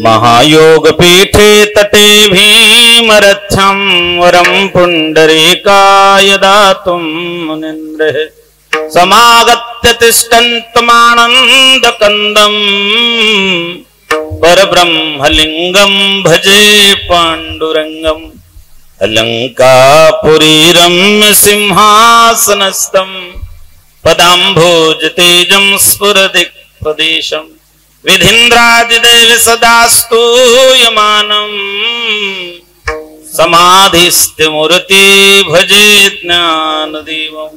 महायोगपीठे तटे भीमरथ्यं वरं पुण्डरीकाय दातुं मुनीन्द्रः समागत्य तिष्ठन्तमानन्दकन्दम् परब्रह्मलिङ्गं भजे पाण्डुरङ्गम् अलङ्कापुरीरम्य सिंहासनस्थं पदाम्भोजतेजं स्फुरदिक्प्रदेशम् विधीन्द्रादिदेव सदा स्तूयमानम् समाधिस्थिमूर्ति भजे ज्ञानदेवम्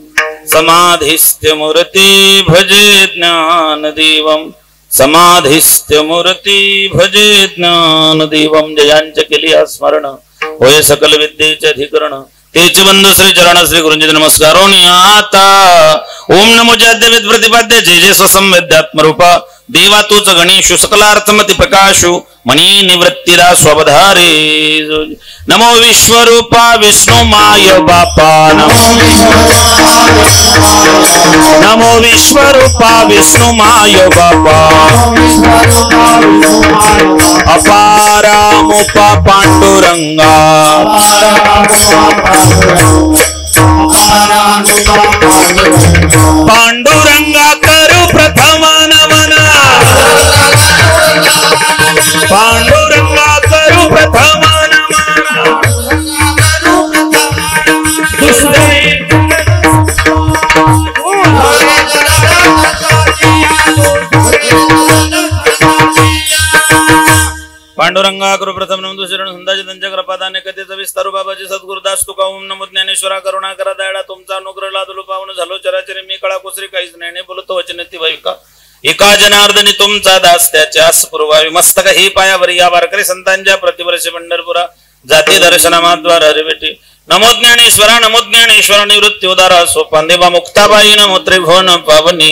समाधिस्थिमूर्ति भजे ज्ञानदेवम् समाधिस्थिमूर्ति भजे ज्ञानदेवम् जयांच केली स्मरण होय सकल विद्येचे अधिकरण तेच बंधु श्री चरण श्री गुरुजी नमस्कारो आता ओम नमो जाद्य प्रतिपाद्य जय जय स्वसंवेद्यात्म रूपा देवा तूच गणेशु सकलार्थमति प्रकाशु मणि निवृत्तिरा स्वबधारे नमो विश्वरूपा विष्णु माय बापा नमो विश्वरूपा विष्णु माय बापा अपारामुपा पांडुरंगा पांडुरंगा करू प्रथम नमन पांडुरंगा करू प्रथम पांडुरंगा करू प्रथम नम दुसरण संदाजी त्यांच्या कृपादाने कथेचा विस्तारू बाबाजी सद्गुरुदास तुका ओम नमो ज्ञानेश्वरा करुणा करा दयाळा तुमचा अनुग्रह लादलो पावन झालो चराचरी मी कळा कुसरी काहीच नाही बोलतो वचन ती भाविका एका जनार्दनी तुमचा दास त्याच्या पुरवावी मस्तक ही पायावर या वारकरी संतांच्या प्रतिवर्षी पंढरपुरा जाती दर्शनामाद्वार हरिभेटी नमो ज्ञानेश्वरा निवृत्ती उदारा सोपान देवा मुक्ताबाई नमो त्रिभुवन पावनी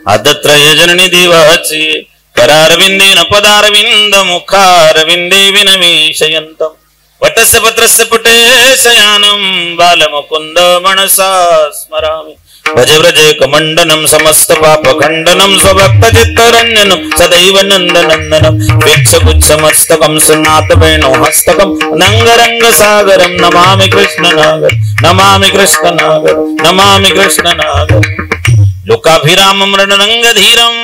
आदत्रय जननी देवाची करारविंदेन पदारविंद मुखारविंदे विनवीशयन्तम् वटस्य पत्रस्य पुटे शयानं बालमुकुन्द मनसा स्मरामि भजे व्रजे कमण्डनं समस्त पापखण्डनं स्वभक्तचित्तरञ्जनं सदैव नन्दनन्दनं वीक्षगुच्छमस्तकं सुनाथवेणो हस्तकं नङ्गरङ्गसागरं नमामि कृष्णनागर नमामि कृष्णनागर नमामि कृष्णनागर लोकाभिरामं रणरंगधीरं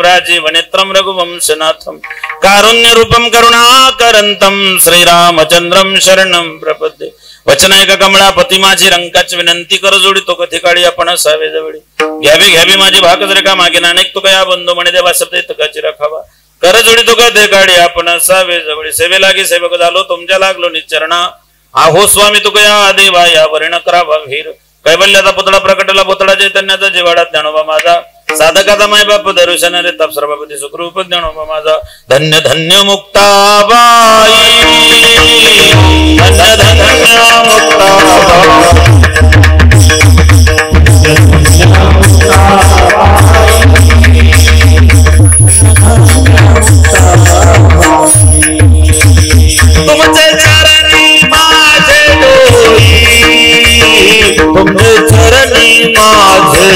राजीवनेत्रं रघुवंशनाथं कारुण्यरूपं करुणाकरन्तं श्रीरामचंद्रं शरणं प्रपद्ये वचनायक कमळापती माझी रंकाची विनंती कर जोडी तो कधी काळी आपण असावे जवळी घ्यावी घ्यावी माझी भाकच रे का मागे नानेक तुका या बंधू म्हणे देवा शब्द तकाची राखावा कर जोडी तो कधी काळी आपण असावे जवळी सेवे लागे सेवक झालो तुमच्या लागलो निचरणा आहो स्वामी तुका या देवा या वर्ण करावा वीर कैवल्याचा पुतळा प्रकटला पुतळा चैतन्याचा जिवाडा ज्ञानोबा माझा साधकाचा माय बाप दर्शन रे तप सर्वपती सुखरूप ज्ञानोबा माझा धन्य धन्य मुक्ताबाई धन्य धन्य तुमचे चरणी माझे डोई तुमचे चरणी माझे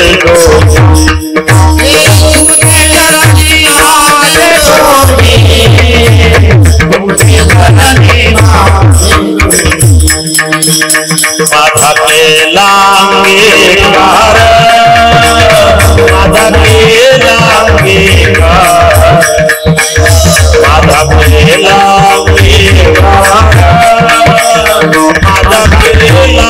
माता केला अंगीकार माता केला अंगीकार माता केला माता केला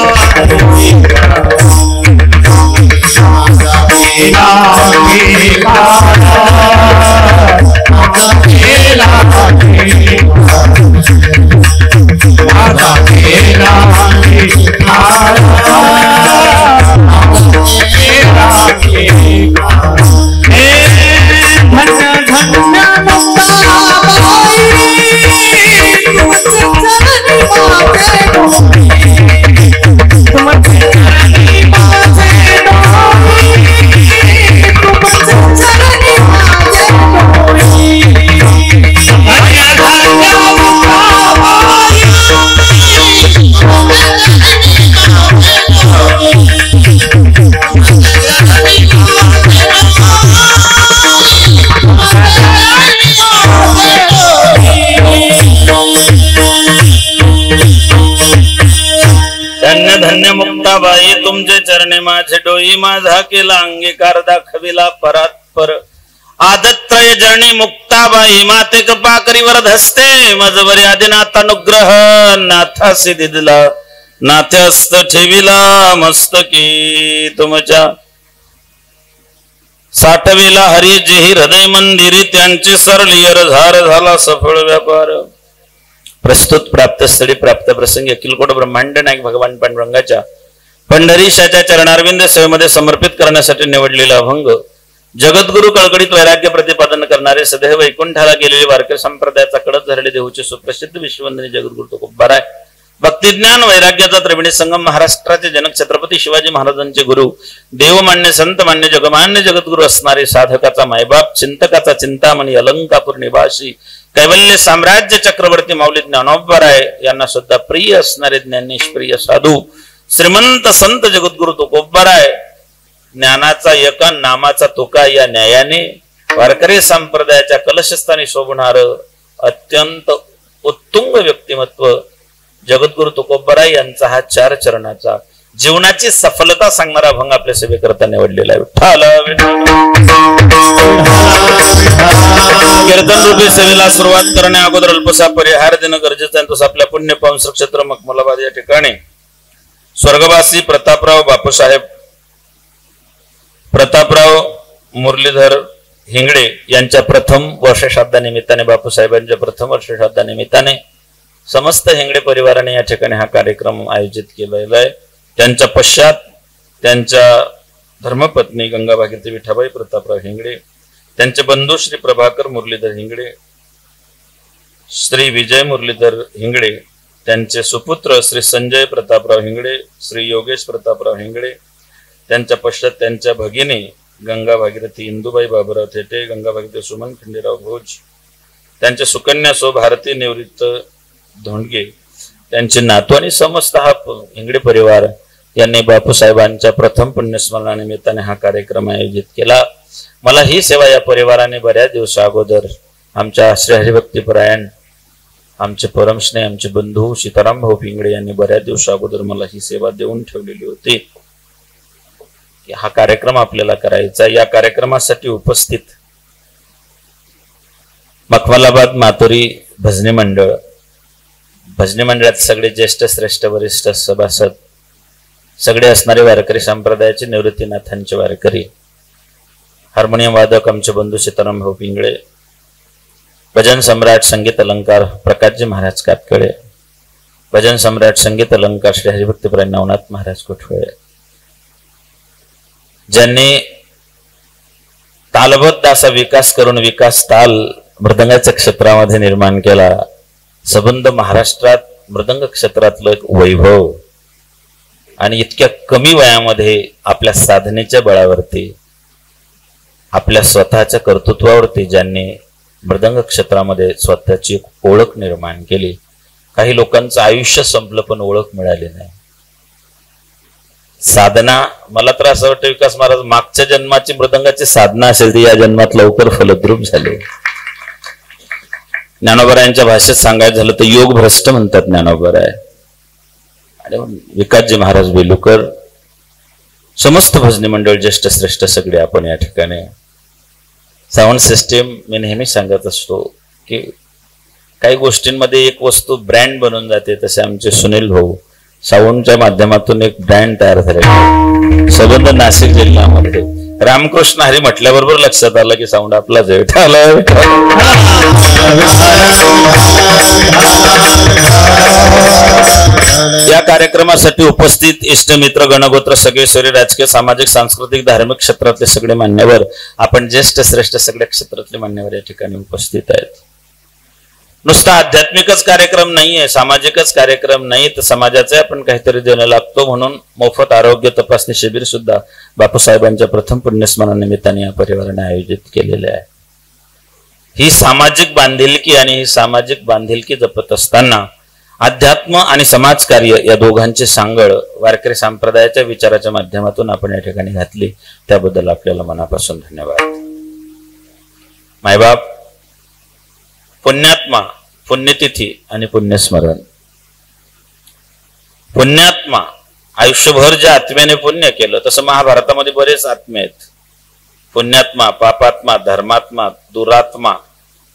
मुक्ताबाई तुमचे चरणे माझे डोई माझा केला अंगीकार दाखविला परात्पर आदत्रय जणी मुक्ताबाई माते कृपा करीवर धसते मजवरी आदिनाथ अनुग्रह नाथासी दिला नाथे हस्त ठेविला मस्तकी तुमच्या साठविला हरी जेही हृदय मंदिरी त्यांची सरलियर झार झाला सफळ व्यापार प्रस्तुत प्राप्त स्थळी प्राप्त प्रसंगी अखिलकोट ब्रह्मांड नायक भगवान पांडुरंगाच्या पंढरीशाच्या चरणारविंद सेवेमध्ये समर्पित करण्यासाठी निवडलेला अभंग जगद्गुरु कळकळीत वैराग्य प्रतिपादन करणारे सदैव वैकुंठाला गेलेले वारकरी संप्रदायाचा कडक धरले देऊचे सुप्रसिद्ध विश्ववंदनी जगद्गुरु तुकोबार आहे. भक्तिज्ञान वैराग्याचा त्रिवेणी संगम महाराष्ट्राचे जनक छत्रपती शिवाजी महाराजांचे गुरु देवमान्य संतमान्य जगमान्य जगद्गुरु असणारे साधकाचा मायबाप चिंतकाचा चिंतामणी अलंकापूर निवासी कैवल्य साम्राज्य चक्रवर्ती माऊली ज्ञानोबराय यांना सुद्धा प्रिय असणारे ज्ञानेश प्रिय साधू श्रीमंत संत जगद्गुरु तुकोबाराय ज्ञानाचा एका नामाचा तुका या न्यायाने वारकरी संप्रदायाच्या कलशस्थानी शोभणार अत्यंत उत्तुंग व्यक्तिमत्व जगद्गुरु तुकोबाराय यांचा हा 4 चरणाचा जीवनाची सफलता सांगणारा अभंग आपल्या सेवेकरता निवडलेला आहे. कीर्तन रूपी सेवेला सुरुवात करण्या अगोदर अल्पसा परिहार देणं गरजेचं आहे. तसं आपल्या पुण्य पावन क्षेत्र मखमलाबाद या ठिकाणी स्वर्गवासी प्रतापराव मुरलीधर हिंगडे यांच्या प्रथम वर्षश्राद्धानिमित्ताने बापूसाहेबांच्या प्रथम वर्षश्राद्धानिमित्ताने समस्त हिंगडे परिवाराने या ठिकाणी हा कार्यक्रम आयोजित केलेला आहे. त्यांच्या पश्चात त्यांच्या धर्मपत्नी गंगा भागीरथी विठाबाई प्रतापराव हिंगडे, त्यांचे बंधू श्री प्रभाकर मुरलीधर हिंगडे, श्री विजय मुरलीधर हिंगडे, त्यांचे सुपुत्र श्री संजय प्रतापराव हिंगडे, श्री योगेश प्रतापराव हिंगडे, त्यांच्या पश्चात त्यांच्या भगिनी गंगा भागीरथी इंदुबाई बाबूराव थेटे, गंगा भागीरथी सुमन खंडेराव भोज, त्यांच्या सुकन्या सो भारती निवृत्त धोंडगे, त्यांचे नातू आणि समस्त हा हिंगडे परिवार यांनी बापूसाहेबांच्या प्रथम पुण्यस्मरणानिमित्ताने हा कार्यक्रम आयोजित केला. मला ही सेवा या परिवाराने बऱ्याच दिवसा अगोदर आमच्या श्री हरिभक्तीपरायण आमचे परमस्नेह आमचे बंधू सीताराम भाऊ पिंगडे यांनी बऱ्याच दिवसा अगोदर मला ही सेवा देऊन ठेवलेली होती की हा कार्यक्रम आपल्याला करायचा. या कार्यक्रमासाठी उपस्थित मखमलाबाद मातोरी भजनी मंडळ, भजनी मंडळात सगळे ज्येष्ठ श्रेष्ठ वरिष्ठ सभासद, सगळे असणारे वारकरी संप्रदायाचे निवृत्तीनाथांचे वारकरी, हार्मोनियम वादक आमचे बंधू सीताराम भाऊ पिंगळे, भजन सम्राट संगीत अलंकार प्रकाशजी महाराज कातकळे, भजन सम्राट संगीत अलंकार श्री हरिभक्तीपरायण नवनाथ महाराज कोठवळे, ज्यांनी तालबद्ध असा विकास करून विकास ताल मृदंगाच्या क्षेत्रामध्ये निर्माण केला. संबंध महाराष्ट्रात मृदंग क्षेत्रातलं एक वैभव आणि इतक्या कमी वयामध्ये आपल्या साधनेच्या बळावरती आपल्या स्वतःच्या कर्तृत्वावरती ज्यांनी मृदंग क्षेत्रामध्ये स्वतःची एक ओळख निर्माण केली. काही लोकांचं आयुष्य संपलं पण ओळख मिळाली नाही. साधना, मला तर असं वाटतं विकास महाराज मागच्या जन्माची मृदंगाची साधना असेल ती या जन्मात लवकर फलद्रूप झाली. ज्ञानोबरायांच्या भाषेत सांगायचं झालं तर योग भ्रष्ट म्हणतात ज्ञानोबराय आणि विकासजी महाराज बेलुकर, समस्त भजनी मंडळ ज्येष्ठ श्रेष्ठ सगळे आपण या ठिकाणी. साऊंड सिस्टीम मी नेहमी सांगत असतो की काही गोष्टींमध्ये एक वस्तू ब्रँड बनून जाते, तसे आमचे सुनील भाऊ साऊंडच्या माध्यमातून एक ब्रँड तयार झाले. संबंध नाशिक जिल्ह्यामध्ये रामकृष्ण हरी म्हटल्याबरोबर लक्षात आलं की साऊंड आपलाच आहे. या कार्यक्रमासाठी उपस्थित इष्ट मित्र गणगोत्र सगळे सगळे राजकीय सामाजिक सांस्कृतिक धार्मिक क्षेत्रातले सगळे मान्यवर, आपण ज्येष्ठ श्रेष्ठ सगळ्या क्षेत्रातले मान्यवर या ठिकाणी उपस्थित आहेत. नुसता आध्यात्मिकच कार्यक्रम नाहीये, सामाजिकच कार्यक्रम नाही, तर समाजाचे आपण काहीतरी देणं लागतो. म्हणून मोफत आरोग्य तपासणी शिबिर सुद्धा बापूसाहेबांच्या प्रथम पुण्यस्मरणानिमित्ताने या परिवाराने आयोजित केलेले आहे. ही सामाजिक बांधिलकी आणि ही सामाजिक बांधिलकी जपत असताना अध्यात्म आणि समाजकार्य या दोघांची सांगड वारकरी संप्रदायाच्या विचाराच्या माध्यमातून आपण या ठिकाणी घातली, त्याबद्दल आपल्याला मनापासून धन्यवाद. मायबाप, पुण्यात्मा, पुण्यतिथी आणि पुण्यस्मरण. पुण्यात्मा आयुष्यभर ज्या आत्म्याने पुण्य केलं, तसं महाभारतामध्ये बरेच आत्मे आहेत. पुण्यात्मा, पापात्मा, धर्मात्मा, दुरात्मा,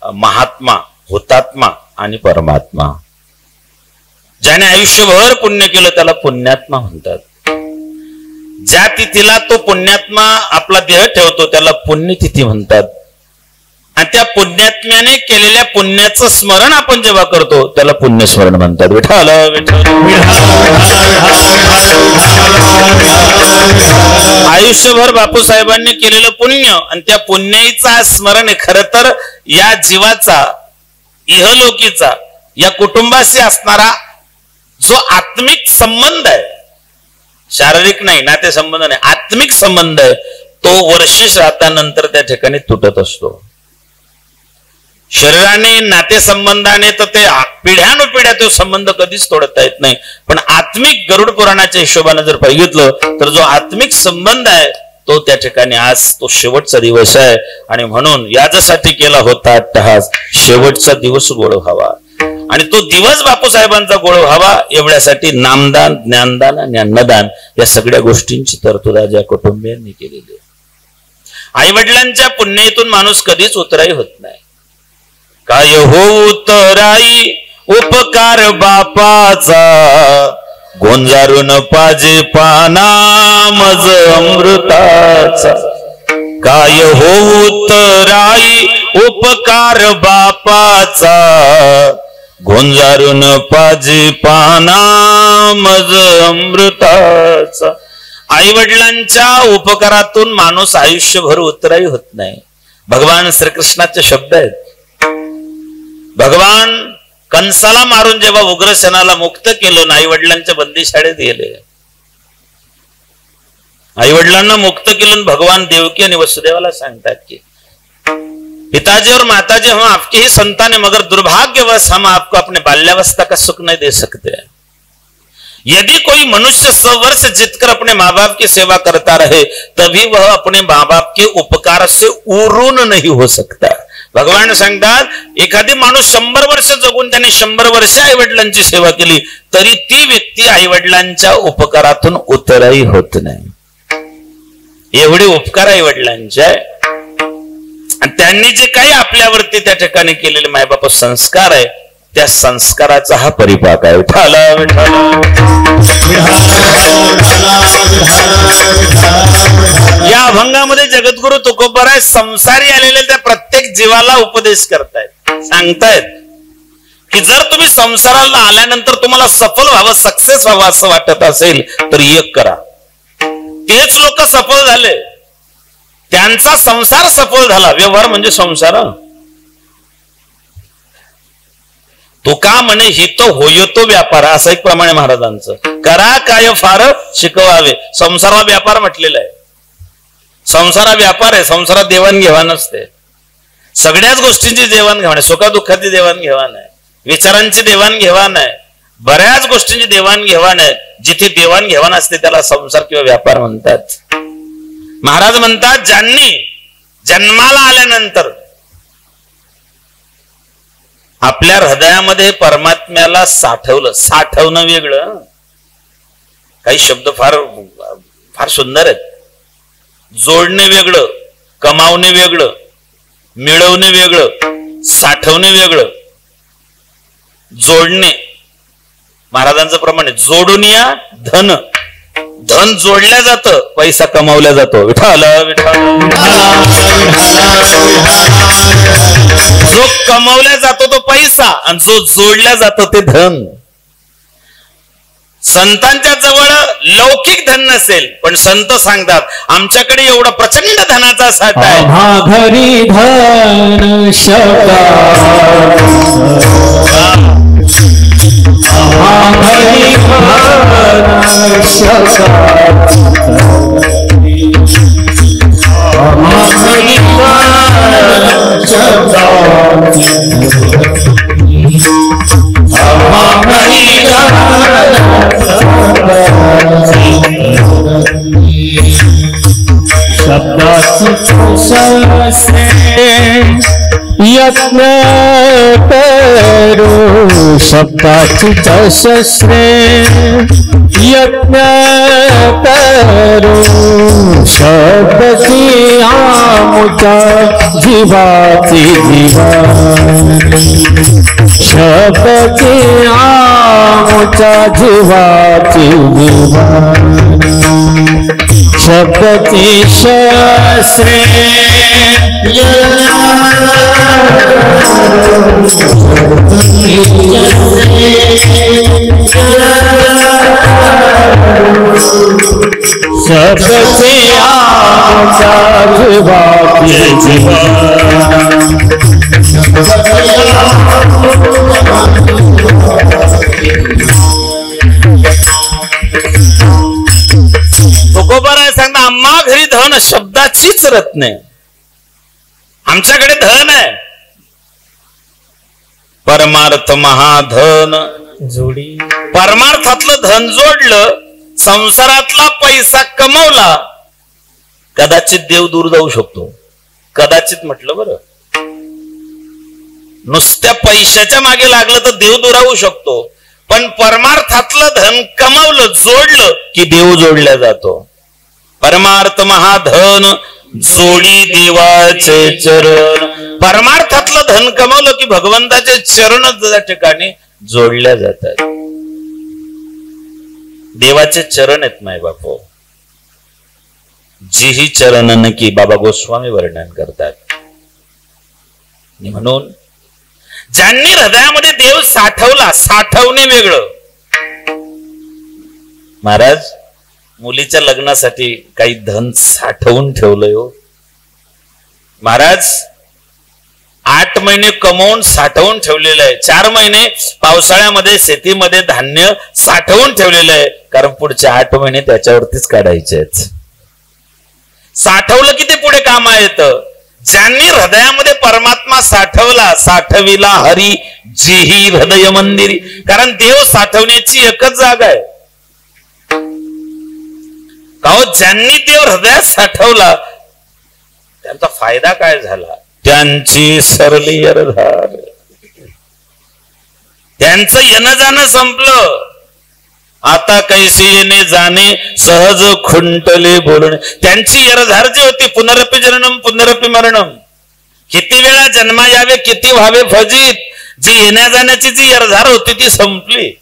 महात्मा, हुतात्मा आणि परमात्मा. ज्याने आयुष्यभर पुण्य केलं त्याला पुण्यात्मा म्हणतात. ज्या तिथीला तो पुण्यात्मा आपला देह ठेवतो त्याला पुण्यतिथी म्हणतात. आणि त्या पुण्यात्म्याने केलेल्या पुण्याचं स्मरण आपण जेव्हा करतो त्याला पुण्यस्मरण म्हणतात. विठ्ठल विठ्ठल. आयुष्यभर बापूसाहेबांनी केलेलं पुण्य आणि त्या पुण्याईचा स्मरण आहे खर तर या जीवाचा, इहलोकीचा, या कुटुंबाशी असणारा जो आत्मिक संबंध आहे, शारीरिक नाही, नातेसंबंध नाही, आत्मिक संबंध आहे, तो वर्ष श्राद्धानंतर त्या ठिकाणी तुटत असतो. शरीराने, नातेसंबंधाने तर ते पिढ्यानुपिढ्या तो संबंध कधीच तोडता येत नाही. पण आत्मिक गरुड पुराणाच्या हिशोबाने जर बघितलं तर जो आत्मिक संबंध आहे तो त्या ठिकाणी आज तो शेवटचा दिवस आहे. आणि म्हणून याच्यासाठी केला होता अट्टहास, शेवटचा दिवस गोळ व्हावा आणि तो दिवस बापूसाहेबांचा गोळ व्हावा एवढ्यासाठी नामदान, ज्ञानदान आणि अन्नदान या सगळ्या गोष्टींची तरतूद आज या कुटुंबियांनी केलेली आहे. आई वडिलांच्या पुण्यातून माणूस कधीच उतराई होत नाही. काय हो उतराई उपकार बापाचा, गोंजारून पाजे पाना मज अमृताचा. काय हो उतराई उपकार बापाचा, गोंजारून पाजे पाना मज अमृताचा. आई वडिलांच्या उपकारातून माणूस आयुष्यभर उतराई होत नाही. भगवान श्रीकृष्णाचे शब्द आहेत. भगवान कंसाला मारून जेव्हा उग्रसेनाला मुक्त केलं, आई वडिलांच्या बंदीशाळेत गेले. आई वडिलांना मुक्त केलं. भगवान देवकी आणि वसुदेवाला सांगतात की पिताजी और माताजी हम आपके ही संतान है, मगर दुर्भाग्यवश हम आपको अपने बाल्यावस्था का सुख नहीं दे सकते. यदि कोई मनुष्य 100 वर्ष जीतकर अपने माँ बाप की सेवा करता रहे तभी वह अपने माँ बाप के उपकार से उरून नहीं हो सकता. भगवान सांगतात एखादी माणूस 100 वर्ष जगून त्याने 100 वर्ष आई वडिलांची सेवा केली तरी ती व्यक्ती आई वडिलांच्या उपकारातून उतराई होत नाही. एवढे उपकार आई वडिलांचे आहे. आणि त्यांनी जे काही आपल्यावरती त्या ठिकाणी केलेले मायबाप संस्कार आहे त्या संस्काराचा हा परिपाक आहे. या अभंगामध्ये जगद्गुरु तुकोबाराय संसारी आलेले त्या प्रत्येक जीवाला उपदेश करतायत, सांगतायत की जर तुम्ही संसाराला आल्यानंतर तुम्हाला सफल व्हावं, सक्सेस व्हावं असं वाटत असेल तर एक करा. तेच लोक सफल झाले, त्यांचा संसार सफल झाला. व्यवहार म्हणजे संसार. तो का म्हणे हित होय तो व्यापार, असं एक प्रमाणे महाराजांचं. करा काय फार शिकवावे. संसार हा व्यापार म्हटलेला आहे. संसार हा व्यापार आहे. संसारात देवाणघेवाण असते. सगळ्याच गोष्टींची देवाणघेवाण आहे. सुखदुःखाची देवाणघेवाण आहे, विचारांची देवाणघेवाण आहे, बऱ्याच गोष्टींची देवाणघेवाण आहे. जिथे देवाणघेवाण असते त्याला संसार किंवा व्यापार म्हणतात. महाराज म्हणतात ज्यांनी जन्माला आल्यानंतर आपल्या हृदयामध्ये परमात्म्याला साठवलं. साठवणं वेगळं, काही शब्द फार फार सुंदर आहेत. जोडणे वेगळं, कमावणे वेगळं, मिळवणे वेगळं, साठवणे वेगळं. जोडणे महाराजांचं प्रमाण आहे. जोडून या धन, धन जोडल्या जातं, पैसा कमावल्या जातो. विठ्ठल विठ्ठल. जो कमावल्या जातो तो पैसा आणि जो जोडल्या जातो ते धन. संतांच्या जवळ लौकिक धन नसेल पण संत सांगतात आमच्याकडे एवढा प्रचंड धनाचा साठा आहे. घरी धन शका यज्ञ करो शब्दाची शस्त्रे यज्ञ करो शब्दाची आमुचा जीवाची जीवानी शब्दाची आमुचा जीवाची जीवानी शब्दाची शस्त्रे सबसे आशा जीवाती तुकोबार आहे सांगता आम्हा घरी धन शब्दाचीच रत्न आहे. आमच्याकडे धन आहे परमार्थ महाधन जोडी परमार्थातलं धन जोडलं संसारातला पैसा कमवला कदाचित देव दूर जाऊ शकतो. कदाचित म्हटलं बरं नुसत्या पैशाच्या मागे लागलं तर देव दूर राहू शकतो पण परमार्थातलं धन कमावलं जोडलं की देव जोडला जातो. परमार्थ महाधन जोडी देवाचे चरण परमार्थातलं धन कमावलं की भगवंताचे चरण त्या ठिकाणी जोडल्या जातात. देवाचे चरण आहेत माय बापो जी ही चरण की बाबा गोस्वामी वर्णन करतात. म्हणून ज्यांनी हृदयामध्ये देव साठवला साठवणे वेगळं. महाराज मुलीच्या लग्नासाठी काही धन साठवून ठेवलंय हो महाराज. 8 महिने कमवून साठवून ठेवलेलं आहे. 4 महिने पावसाळ्यामध्ये शेतीमध्ये धान्य साठवून ठेवलेलं आहे कारण पुढचे 8 महिने त्याच्यावरतीच काढायचे आहेत. साठवलं की ते पुढे काम येतं. ज्यांनी हृदयामध्ये परमात्मा साठवला साठविला हरी जेही हृदय मंदिरी. कारण देव साठवण्याची एकच जागा आहे. ज्यांनी देव हृदयात साठवला त्यांचा फायदा काय झाला. त्यांची सरली यरधार त्यांचं येणं जाणं संपलं. आता कैसे येणे जाणे सहज खुंटले बोलणे. त्यांची यरधार जी होती पुनरपि जननम पुनरपि मरणम किती वेळा जन्मा यावे किती व्हावे फजित जी येण्या जाण्याची जी यरधार होती ती संपली.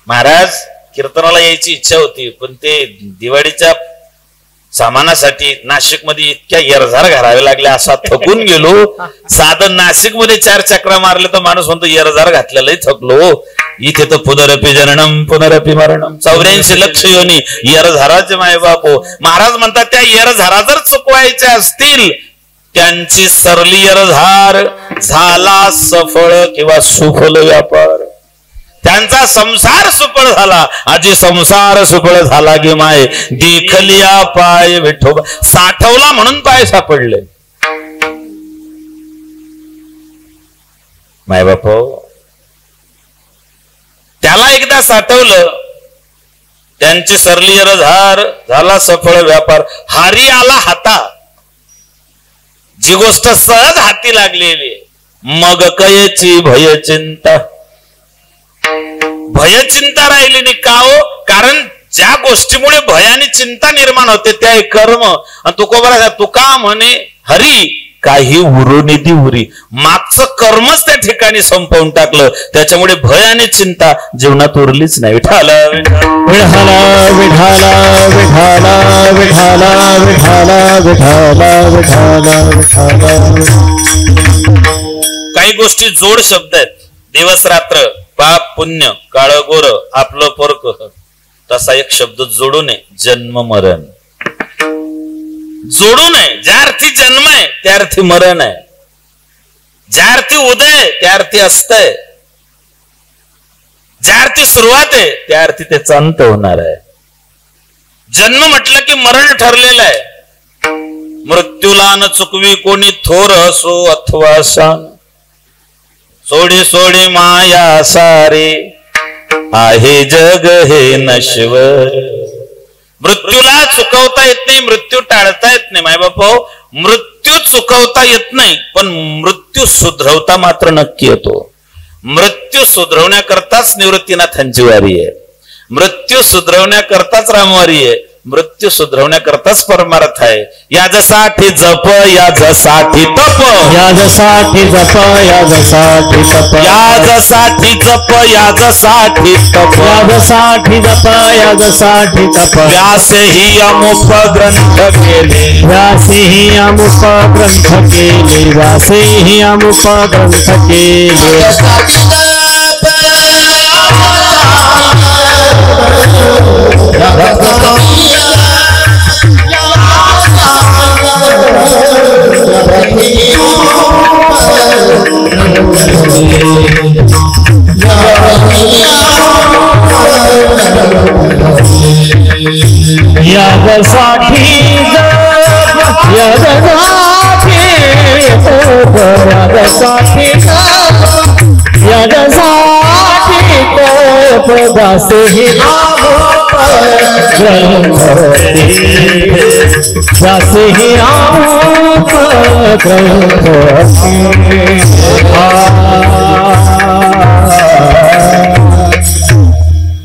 महाराज कीर्तनाला यायची इच्छा होती पण ते दिवाळीच्या सामानासाठी नाशिक मध्ये इतक्या यरझार घालावे लागले असा थकून गेलो. साधं नाशिक मध्ये 4 चक्रा मारले तर माणूस म्हणतो यरझार घातलेलंही थकलो. इथे तर पुनरपि जननम पुनरपि मरणम 84 लक्ष योनी यरझाराचे माय बापो. महाराज म्हणतात त्या यरझारा जर चुकवायच्या असतील त्यांची सरली यरझार झाला सफळ किंवा सुफल व्यापार. त्यांचा संसार सुफळ झाला. आजी संसार सुफळ झाला गे माय देखलिया पाय विठोबा. साठवला म्हणून पाय सापडले माय बाप. त्याला एकदा साठवलं त्यांची सरली यरझार झाला सफळ व्यापार. हारी आला हाता. जी गोष्ट सहज हाती लागलेली मग कयची भयचिंता. भयचिंता राहिली नाही का हो. कारण ज्या गोष्टीमुळे भय आणि चिंता निर्माण होते त्या एक कर्म. आणि तुकोबारा तुका म्हणे हरी काही उरुनिधी उरी. मागचं कर्मच त्या ठिकाणी संपवून टाकलं. त्याच्यामुळे भय आणि चिंता जीवनात उरलीच नाही. विठाला विठाला विठाला विठाला विठाला विठाला विठाला विठाला विठाला. काही गोष्टी जोड शब्द आहेत. दिवस रात्र पाप पुण्य काळ गोर आपलं पोरक. तसा एक शब्द जोडू नये जन्म मरण. जोडू नये. ज्या अर्थी जन्म आहे त्या अर्थी मरण आहे. ज्या अर्थी उदय त्या अर्थी असतंय. ज्या अर्थी सुरुवात आहे त्या अर्थी त्याचा अंत होणार आहे. जन्म म्हटलं की मरण ठरलेलं आहे. मृत्यूला न चुकवी कोणी थोर असो अथवा सांग. सोडी सोडी माया सारे आहे जग हे नश्वर. मृत्यूला चुकवता येत नाही, मृत्यू टाळता येत नाही मायबाप. मृत्यू चुकवता येत नाही, पण मृत्यू सुधरवता मात्र नक्की येतो. मृत्यू सुधरवण्याकरताच निवृत्तीनाथांची वारी आहे, मृत्यू सुधरवण्याकरताच रामवारी आहे, मृत्यू सुधरवण्याकरताच परमार्थ आहे. याजसाठी जप, याजसाठी तप, याजसाठी जप, याजसाठी तप, याजसाठी जप, याजसाठी तप, याजसाठी जप, याजसाठी तप. व्यासही अमुक ग्रंथ केले, व्यासेहि अमुक ग्रंथ केले, व्यासेहि अमुक ग्रंथ केले. याजसाठी जप, याजसाठी तप, याजसाठी जप, याजसाठी तप. दासेहि अमुक ग्रंथ केले, दासेहि अमुक ग्रंथ केले.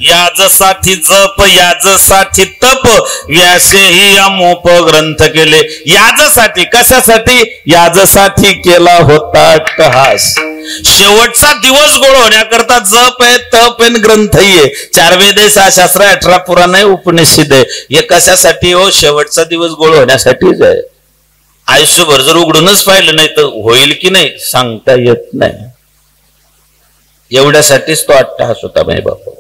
याजसाठी जप, याजसाठी तप, व्यासेही अमुक ग्रंथ केले. याजसाठी, कशासाठी? याजसाठी केला होता अट्टहास. शेवटचा दिवस गोळ होण्याकरता जप आहे, तप आहे, ग्रंथही आहे. 4 वेद आहे, 6 शास्त्र आहे, 18 पुराण आहे, उपनिषद आहे. हे कशासाठी हो? शेवटचा दिवस गोळ होण्यासाठीच आहे. आयुष्यभर जर उघडूनच पाहिलं नाही तर होईल की नाही सांगता येत नाही. एवढ्यासाठीच तो अट्टहास होता माय बापा.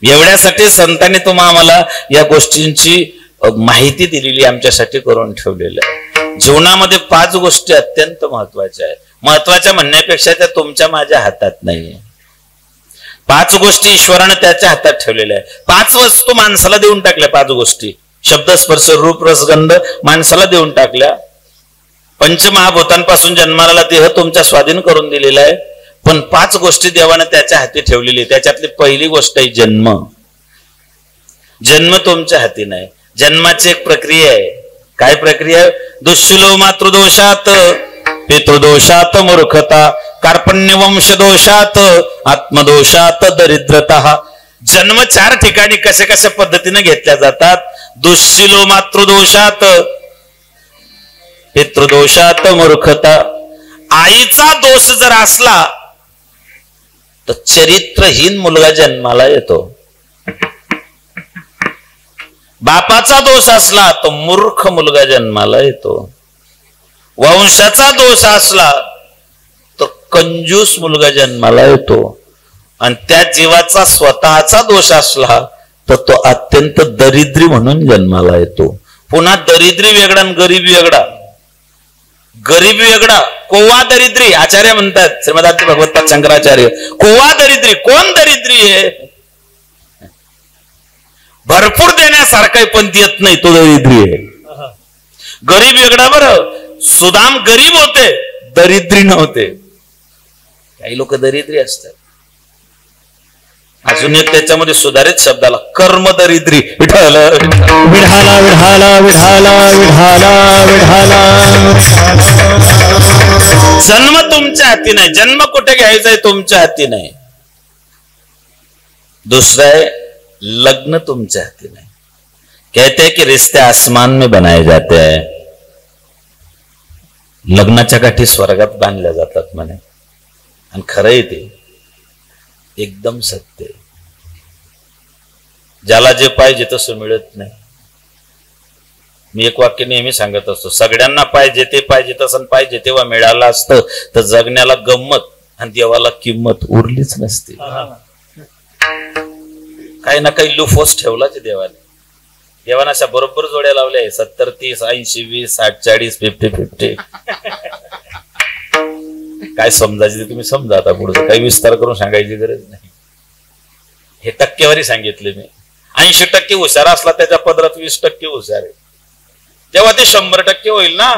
एवढ्यासाठी संतांनी आम्हाला या गोष्टींची माहिती दिलेली, आमच्यासाठी करून ठेवलेल्या आहे. जीवनामध्ये 5 गोष्टी अत्यंत महत्वाच्या आहेत. महत्वाच्या म्हणण्यापेक्षा त्या तुमच्या माझ्या हातात नाहीये. 5 गोष्टी ईश्वरानं त्याच्या हातात ठेवलेल्या आहे. 5 वस्तू माणसाला देऊन टाकल्या. 5 गोष्टी शब्द, स्पर्श, रूप, रस, गंध माणसाला देऊन टाकल्या. पंचमहाभूतांपासून जन्माला आला देह तुमच्या स्वाधीन करून दिलेला आहे. पण 5 गोष्टी देवानं त्याच्या हाती ठेवलेली. त्याच्यातली पहिली गोष्ट आहे जन्म. जन्म तुमच्या हाती नाही. जन्माची एक प्रक्रिया आहे. काय प्रक्रिया आहे? दुःशिलो मातृदोषात, पितृदोषात मूर्खता, कार्पण्य वंश दोषात, आत्मदोषात दरिद्रता. जन्म 4 ठिकाणी कशा कशा पद्धतीने घेतल्या जातात. दुःशिलो मातृदोषात, पितृदोषात मूर्खता. आईचा दोष जर असला तर चरित्रहीन मुलगा जन्माला येतो. बापाचा दोष असला तर मूर्ख मुलगा जन्माला येतो. वंशाचा दोष असला तर कंजूस मुलगा जन्माला येतो. आणि त्या जीवाचा स्वतःचा दोष असला तर तो अत्यंत दरिद्री म्हणून जन्माला येतो. पुन्हा दरिद्री वेगळा आणि गरीब वेगळा. गरीब वेगळा. कोवा दरिद्री आचार्य म्हणतात, श्रीमदांत भगवतपाद शंकराचार्य. कोवा दरिद्री. कोण दरिद्री आहे? भरपूर देण्यासारखं पण देत नाही, तो दरिद्री आहे. गरीब वेगळा. बरं, सुदाम गरीब होते, दरिद्री नव्हते. काही लोक दरिद्री असतात. अजून एक त्याच्यामध्ये सुधारित शब्दाला कर्म दरिद्री. विठाला विठाला विठाला विठाला विठाला विठाला. जन्म तुमच्या हाती नाही. जन्म कुठे घ्यायचा आहे तुमच्या हाती नाही. दुसरा आहे लग्न तुमच्या हाती नाही. कहते हैं कि रिश्ते आसमान में बनाए जाते हैं. लग्नाच्या काठी स्वर्गात बांधल्या जातात म्हणे. आणि खरं आहे ते एकदम सत्य. ज्याला जे पाहिजे तसं मिळत नाही. मी एक वाक्य नेहमी सांगत असतो, सगळ्यांना पाहिजे ते पाहिजे तसं पाहिजे तेव्हा मिळालं असतं तर जगण्याला गंमत आणि देवाला किंमत उरलीच नसते. काही ना काही लुफोस ठेवलाच देवाने. देवाना अशा बरोबर जोड्या लावल्या आहे. 70, 30, 80, 20, 60, 40, 50. काय समजायचे ते तुम्ही समजा. आता पुढे काही विस्तार करून सांगायची गरज नाही. हे टक्केवारी सांगितले मी. 80% हुशार असला त्याच्या पदरात 20% हुशार आहे, तेव्हा ते 100% होईल ना.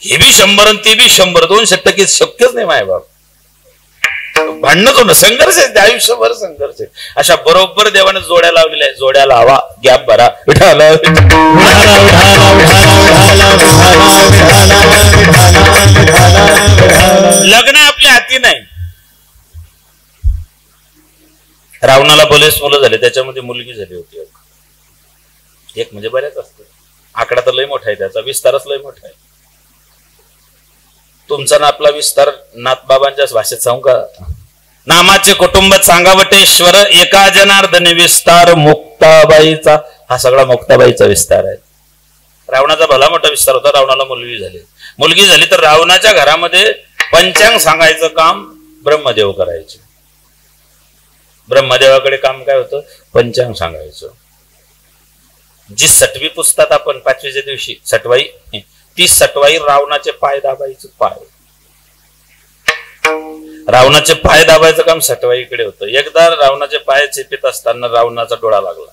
हे बी 100 आणि ते बी 100, 200% शक्यच नाही माय बाप. भांडणच होणं, संघर्ष आहे, आयुष्यभर संघर्ष आहे. अशा बरोबर देवाने जोड्या लावलेल्या आहे. जोड्या लावा, गॅप भरा. विठाला लग्न आपल्या हाती नाही. रावणाला बरेच मुलं झाले, त्याच्यामध्ये मुलगी झाली होती एक, म्हणजे बऱ्याच असतं. आकडा तर लय मोठा आहे, त्याचा विस्तारच लय मोठा आहे. तुमचा ना आपला विस्तार नाथबाबांच्याच भाषेत सांगू का? नामाचे कुटुंब सांगावटेश्वर एका जनार्दने विस्तार मुक्ताबाईचा. हा सगळा मुक्ताबाईचा विस्तार आहे. रावणाचा भला मोठा विस्तार होता. रावणाला मुलगी झाली तर रावणाच्या घरामध्ये पंचांग सांगायचं काम ब्रह्मदेव करायचे. ब्रह्मदेवाकडे काम काय होतं? पंचांग सांगायचं. जी सटवी पुसतात आपण 5वीच्या दिवशी, सटवाई, ती सटवाई रावणाचे पाय दाबायचं. रावणाचे पाय दाबायचं काम सटवाईकडे होतं. एकदा रावणाचे पाय चेपीत असताना रावणाचा डोळा लागला.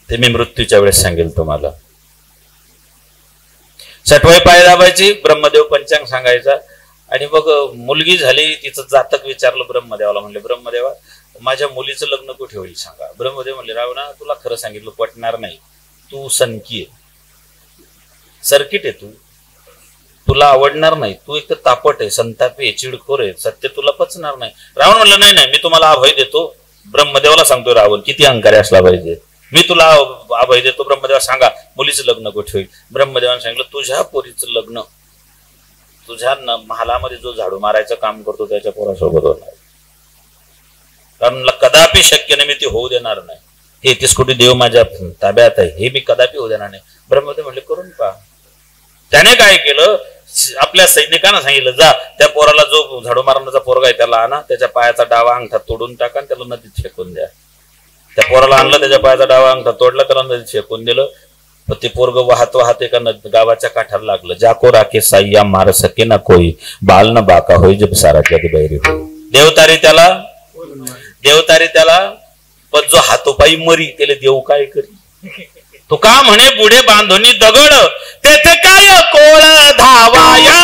ते मी मृत्यूच्या वेळेस सांगेल तुम्हाला. सटवाई पाय दाबायची, ब्रह्मदेव पंचांग सांगायचा. आणि मग मुलगी झाली, तिचं जातक विचारलं ब्रह्मदेवाला. म्हणले, ब्रह्मदेवा माझ्या मुलीचं लग्न कुठे होईल सांगा. ब्रह्मदेव म्हणले, रावणा तुला खरं सांगितलं पटणार नाही. तू सनकी आहे, सर्किट आहे, तुला आवडणार नाही. तू एक तर तापट आहे, संतापी आहे, चिडखोर आहे, सत्य तुला पचणार नाही. रावण म्हणलं, नाही नाही, मी तुम्हाला अभय देतो. ब्रह्मदेवाला सांगतोय रावण, किती अहंकारी असला पाहिजे. मी तुला अभय देतो. ब्रह्मदेवा सांगा मुलीचं लग्न कुठे होईल. ब्रह्मदेवाने सांगितलं, तुझ्या पोरीचं लग्न तुझ्या महालामध्ये जो झाडू मारायचं काम करतो त्याच्या पोरासोबत होणार. कारण कदापि शक्य नाही, मी ती होऊ देणार नाही. हे 31 कोटी देव माझ्या ताब्यात आहे, हे मी कदापि होऊ देणार नाही. ब्रह्मदेव म्हणले, करून पहा. त्याने काय केलं, आपल्या सैनिकांना सांगितलं, जा त्या पोराला, जो झाडू मारण्याचा पोरगा आहे त्याला आणा, त्याच्या पायाचा डावा अंगठा तोडून टाका आणि त्याला नदीत फेकून द्या. त्या पोराला आणलं, त्याच्या पायाचा डावा अंगठा तोडला, त्याला नदीत फेकून दिलं. ते पोरग वाहत एका गावाच्या काठाला लागलं. जाको राखे साईया मार सके ना कोई, बाल न बाका होई जब सारा जग बैरी होई. देवतारी त्याला पण जो हातोपाई मरी त्याला देव काय करी. तो का म्हणे, पुढे बांधोनी दगड तेथे काय कोळ धावाया,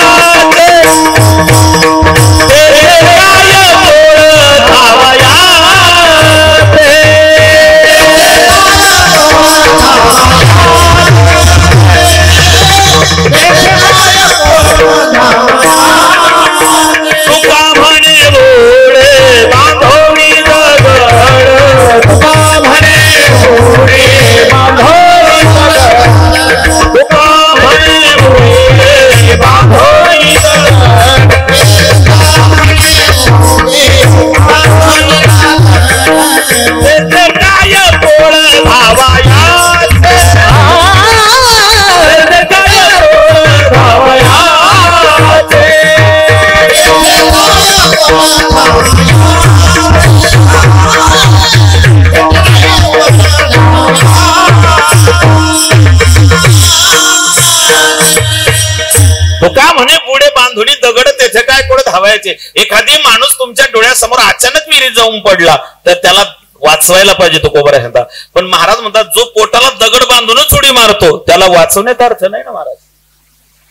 एखादी माणूस तुमच्या डोळ्यासमोर अचानक विहिरीत जाऊन पडला तर त्याला वाचवायला पाहिजे, तो कोबरा सांगता. पण महाराज म्हणतात, जो पोटाला दगड बांधूनच उडी मारतो त्याला वाचवण्यात अर्थ नाही ना महाराज.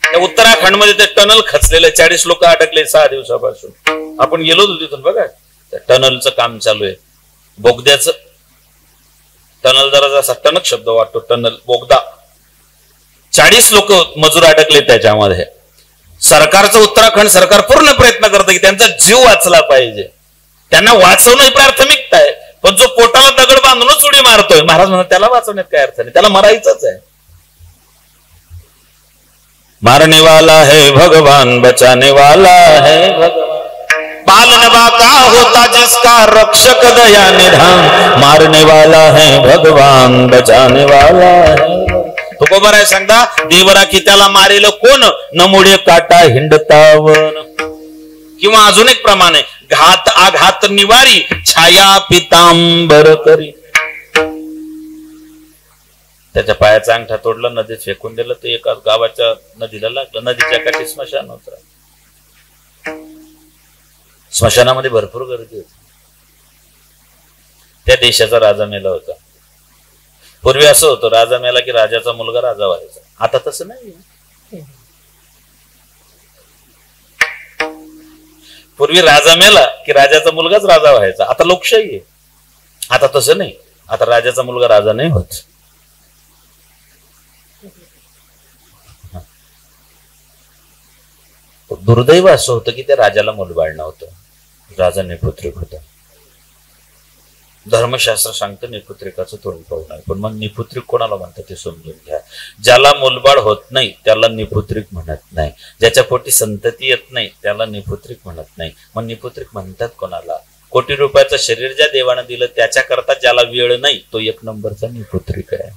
त्या उत्तराखंड मध्ये ते टनल खचलेलं, 40 लोक अडकले 6 दिवसापासून. आपण गेलो होतो तिथून, बघा त्या टनलचं काम चालू आहे. बोगद्याचं टनल, जरा जसा टनक शब्द वाटतो, टनल बोगदा. 40 लोक मजूर अडकले त्याच्यामध्ये. सरकारचं, उत्तराखंड सरकार पूर्ण प्रयत्न करतं की त्यांचा जीव वाचला पाहिजे, त्यांना वाचवणं ही प्राथमिकता आहे. पण जो पोटाला दगड बांधूनच उडी मारतोय, महाराज म्हणतात त्याला वाचवण्यात काय अर्थ नाही, त्याला मरायचंच आहे. मारने वाला है भगवान, बचाने वाला है भगवान, पालन बाका होता जिसका रक्षक दया निधान, मारने वाला है भगवान, बचाने वाला है. तो बरोबर आहे सांगता, देवरा की त्याला मारेल कोण, नमुडे काटा हिंडतावन. किंवा अजून एक प्रमाण आहे, घात आघात निवारी, छाया पितांबर करी. त्याच्या पायाचा अंगठा तोडला, नदीत फेकून दिलं. ते एका गावाच्या नदीला लागलं. नदीच्या काठी स्मशान होतं. स्मशानामध्ये भरपूर गर्दी होती. त्या देशाचा राजा मेला होता. पूर्वी असं होतं, राजा मेला की राजाचा मुलगा राजा व्हायचा. आता तसं नाही. पूर्वी राजा मेला की राजाचा मुलगाच राजा व्हायचा. आता लोकशाही आहे. आता तसं नाही. आता राजाचा मुलगा राजा नाही होत. दुर्दैव असं होतं की त्या राजाला मुलबाळ नव्हतं. राजा निपुत्रिक होता. धर्मशास्त्र सांगतं निपुत्रिकाचं तोंड पाहू नये. पण मग निपुत्रिक कोणाला म्हणतात ते समजून घ्या. ज्याला मुलबाळ होत नाही त्याला निपुत्रिक म्हणत नाही. ज्याच्या पोटी संतती येत नाही त्याला निपुत्रिक म्हणत नाही. मग निपुत्रिक म्हणतात कोणाला? कोटी रुपयाचं शरीर ज्या देवानं दिलं त्याच्याकरता ज्याला वेळ नाही तो एक नंबरचा निपुत्रिक आहे.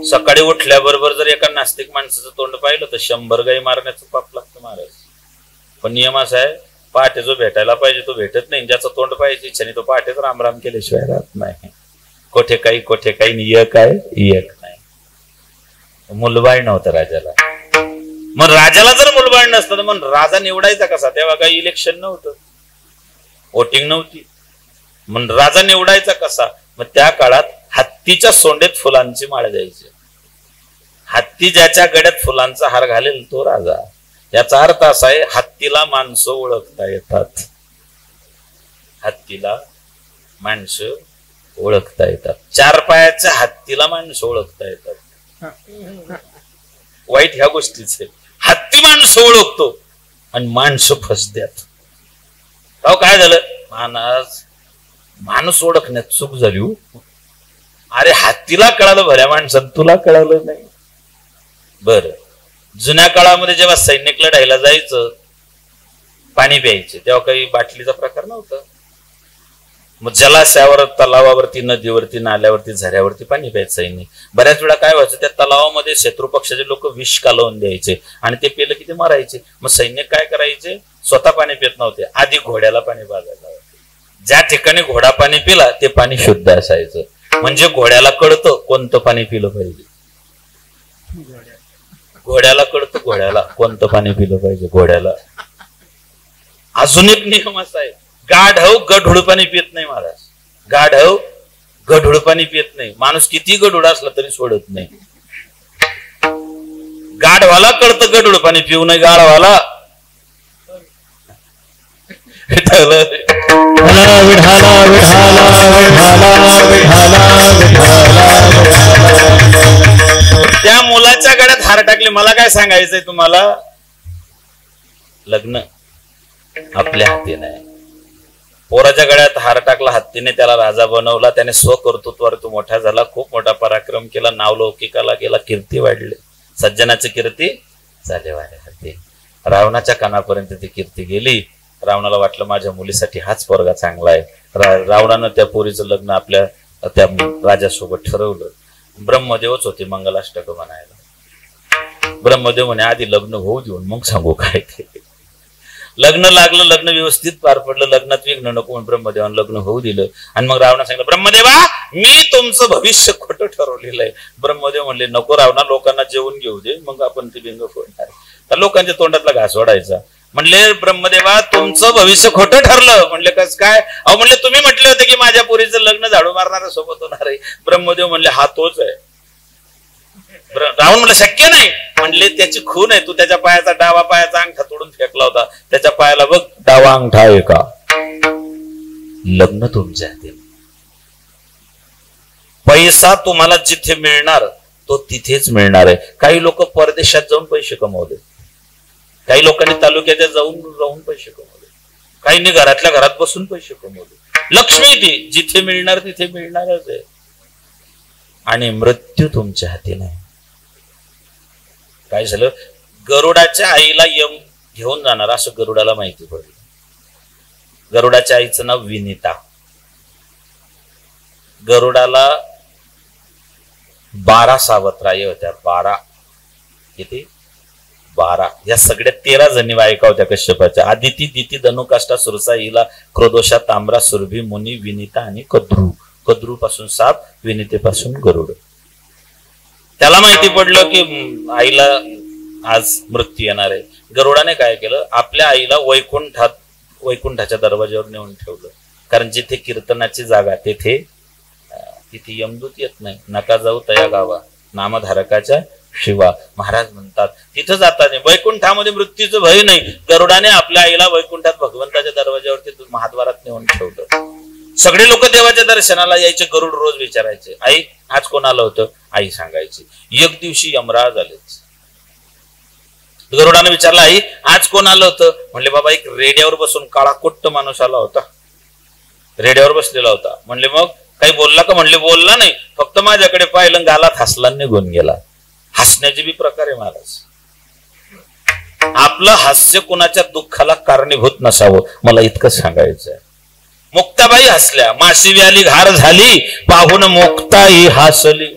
सकाळी उठल्याबरोबर जर एका नास्तिक माणसाचं तोंड पाहिलं तर 100 गाई मारण्याचं पाप लागतं महाराज. पण नियम असा आहे, पहाटे जो भेटायला पाहिजे तो भेटत नाही. ज्याचं तोंड पाहायची इच्छा नाही तो पहाटेच रामराम केल्याशिवाय राहत नाही. कोठे काही एक आहे एक नाही. मुलबाळ नव्हतं राजाला. मग राजाला जर मुलबाळ नसतं तर मग राजा निवडायचा कसा? तेव्हा काही इलेक्शन नव्हतं, वोटिंग नव्हती. मग राजा निवडायचा कसा? मग त्या काळात हत्तीच्या सोंडेत फुलांची माळ द्यायची. हत्ती ज्याच्या गड्यात फुलांचा हार घालेल तो राजा. याचा अर्थ असा आहे, हत्तीला माणसं ओळखता येतात. हत्तीला माणसं ओळखता येतात. 4 पायाच्या हत्तीला माणसं ओळखता येतात. वाईट ह्या गोष्टीच आहे. हत्ती माणसं ओळखतो आणि माणसं फसत्यात. अहो काय झालं? माणूस ओळखण्यात चूक झाली. अरे हत्तीला कळालं भल्या माणसात, तुला कळालं नाही. बर, जुन्या काळामध्ये जेव्हा सैनिक लढायला जायचं, पाणी प्यायचे तेव्हा काही बाटलीचा प्रकार नव्हता. मग जलाशयावर, तलावावरती, नदीवरती, नाल्यावरती, झऱ्यावरती पाणी प्यायचं सैनिक. बऱ्याच वेळा काय व्हायचं, त्या तलावामध्ये शत्रू पक्षाचे लोक विष कालवून द्यायचे आणि ते पेलं की ते मरायचे. मग सैनिक काय करायचे? स्वतः पाणी पित नव्हते, आधी घोड्याला पाणी पाजायला. ज्या ठिकाणी घोडा पाणी पिला ते पाणी शुद्ध असायचं. म्हणजे घोड्याला कळतं कोणतं पाणी पिलं पाहिजे. घोड्याला कळतं घोड्याला कोणतं पाणी पिलं पाहिजे. घोड्याला अजून एक नियम असा आहे, गाढव गढूळ पाणी पित नाही महाराज. गाढव गढूळ पाणी पित नाही. माणूस किती गढूळ असला तरी सोडत नाही. गाढवाला कळतं गढूळ पाणी पिऊ नये. गाढवाला त्या मुलाच्या गळ्यात हार टाकले. मला काय सांगायचंय तुम्हाला? लग्न आपल्या हातीने आहे. पोराच्या गळ्यात हार टाकला हत्तीने, त्याला राजा बनवला. त्याने स्वकर्तृत्वावर तो मोठा झाला, खूप मोठा पराक्रम केला, नावलौकिकाला गेला, कीर्ती वाढली. सज्जनाची कीर्ती झाले वारे हत्ती. रावणाच्या कानापर्यंत ती कीर्ती गेली. रावणाला वाटलं माझ्या मुलीसाठी हाच पोरगा चांगला आहे. रावणानं त्या पोरीचं लग्न आपल्या त्या राजासोबत ठरवलं. ब्रह्मदेवच होते मंगलाष्टक म्हणायला. ब्रह्मदेव म्हणे आधी लग्न होऊ देऊन मग सांगू काय ते. लग्न लागलं, लग्न व्यवस्थित पार पडलं, लग्नात विघ्न नको म्हणून ब्रह्मदेवानं लग्न होऊ दिलं. आणि मग रावणा सांगितलं, ब्रह्मदेवा मी तुमचं भविष्य खोटं ठरवलेलं आहे. ब्रह्मदेव म्हणले नको रावणा, लोकांना जेवून घेऊ दे, मग आपण ते बिंग फोडणार. तर लोकांच्या तोंडातला घास ओढायचा. म्हणले ब्रह्मदेवा तुमचं भविष्य खोटं ठरलं. म्हणले कस काय? अहो म्हणले तुम्ही म्हटले होते की माझ्या पुरीचं लग्न झाडू मारणाऱ्या सोबत होणार आहे. ब्रह्मदेव म्हणले हा तोच आहे. रावण म्हणलं शक्य नाही. म्हणले त्याची खून आहे. तू त्याच्या पायाचा, डावा पायाचा अंगठा तोडून फेकला होता, त्याच्या पायाला बघ डावा अंगठा आहे का? लग्न तुमच्या हाती. पैसा तुम्हाला जिथे मिळणार तो तिथेच मिळणार आहे. काही लोक परदेशात जाऊन पैसे कमवले, काही लोकांनी तालुक्यात जाऊन राहून पैसे कमवले, काहींनी घरातल्या घरात बसून पैसे कमवले. लक्ष्मी ती जिथे मिळणार तिथे मिळणारच आहे. आणि मृत्यू तुमच्या हाती नाही. काय झालं? गरुडाच्या आईला यम घेऊन जाणार असं गरुडाला माहिती पडलं. गरुडाच्या आईचं नाव विनिता. गरुडाला 12 सावत्राई होत्या. 12 किती? 12. या सगळ्या 13 जणी बायका होत्या कश्यपाच्या. आदिती, दिती, धनुकाष्ठा, सुरसा, हिला, क्रोधोषा, तांबरा, सुरभी, मुनी, विनिता आणि कद्रू. कद्रू पासून साप, विनितेपासून गरुड. त्याला माहिती पडलं की आईला आज मृत्यू येणार आहे. गरुडाने काय केलं? आपल्या आईला वैकुंठाच्या दरवाज्यावर नेऊन ठेवलं. कारण जिथे कीर्तनाची जागा तिथे यमदूत येत नाही. नका जाऊ तया गावा, नामधारकाच्या शिवा. महाराज म्हणतात तिथं जाताना वैकुंठामध्ये मृत्यूचं भय नाही. गरुडाने आपल्या आईला वैकुंठात भगवंताच्या दरवाज्यावरती महाद्वारात नेऊन ठेवलं. सगळे लोक देवाच्या दर्शनाला यायचे. गरुड रोज विचारायचे, आई आज कोण आलं होतं? आई सांगायची. एक दिवशी यमराज आलेच. गरुडाने विचारलं, आई आज कोण आलं होतं? म्हणले, बाबा एक रेड्यावर बसून काळा कुट्ट माणूस आला होता, रेड्यावर बसलेला होता. म्हणले, मग काही बोलला का? म्हणले, बोलला नाही, फक्त माझ्याकडे पाहिलं, गालात हसला, निघून गेला. हसण्याचे बी प्रकार आहे महाराज. आपलं हास्य कुणाच्या दुःखाला कारणीभूत नसावं, मला इतकं सांगायचंय. मुक्ताबाई हसल्या, माशी व्याली घार झाली, पाहून मुक्ताई हसली.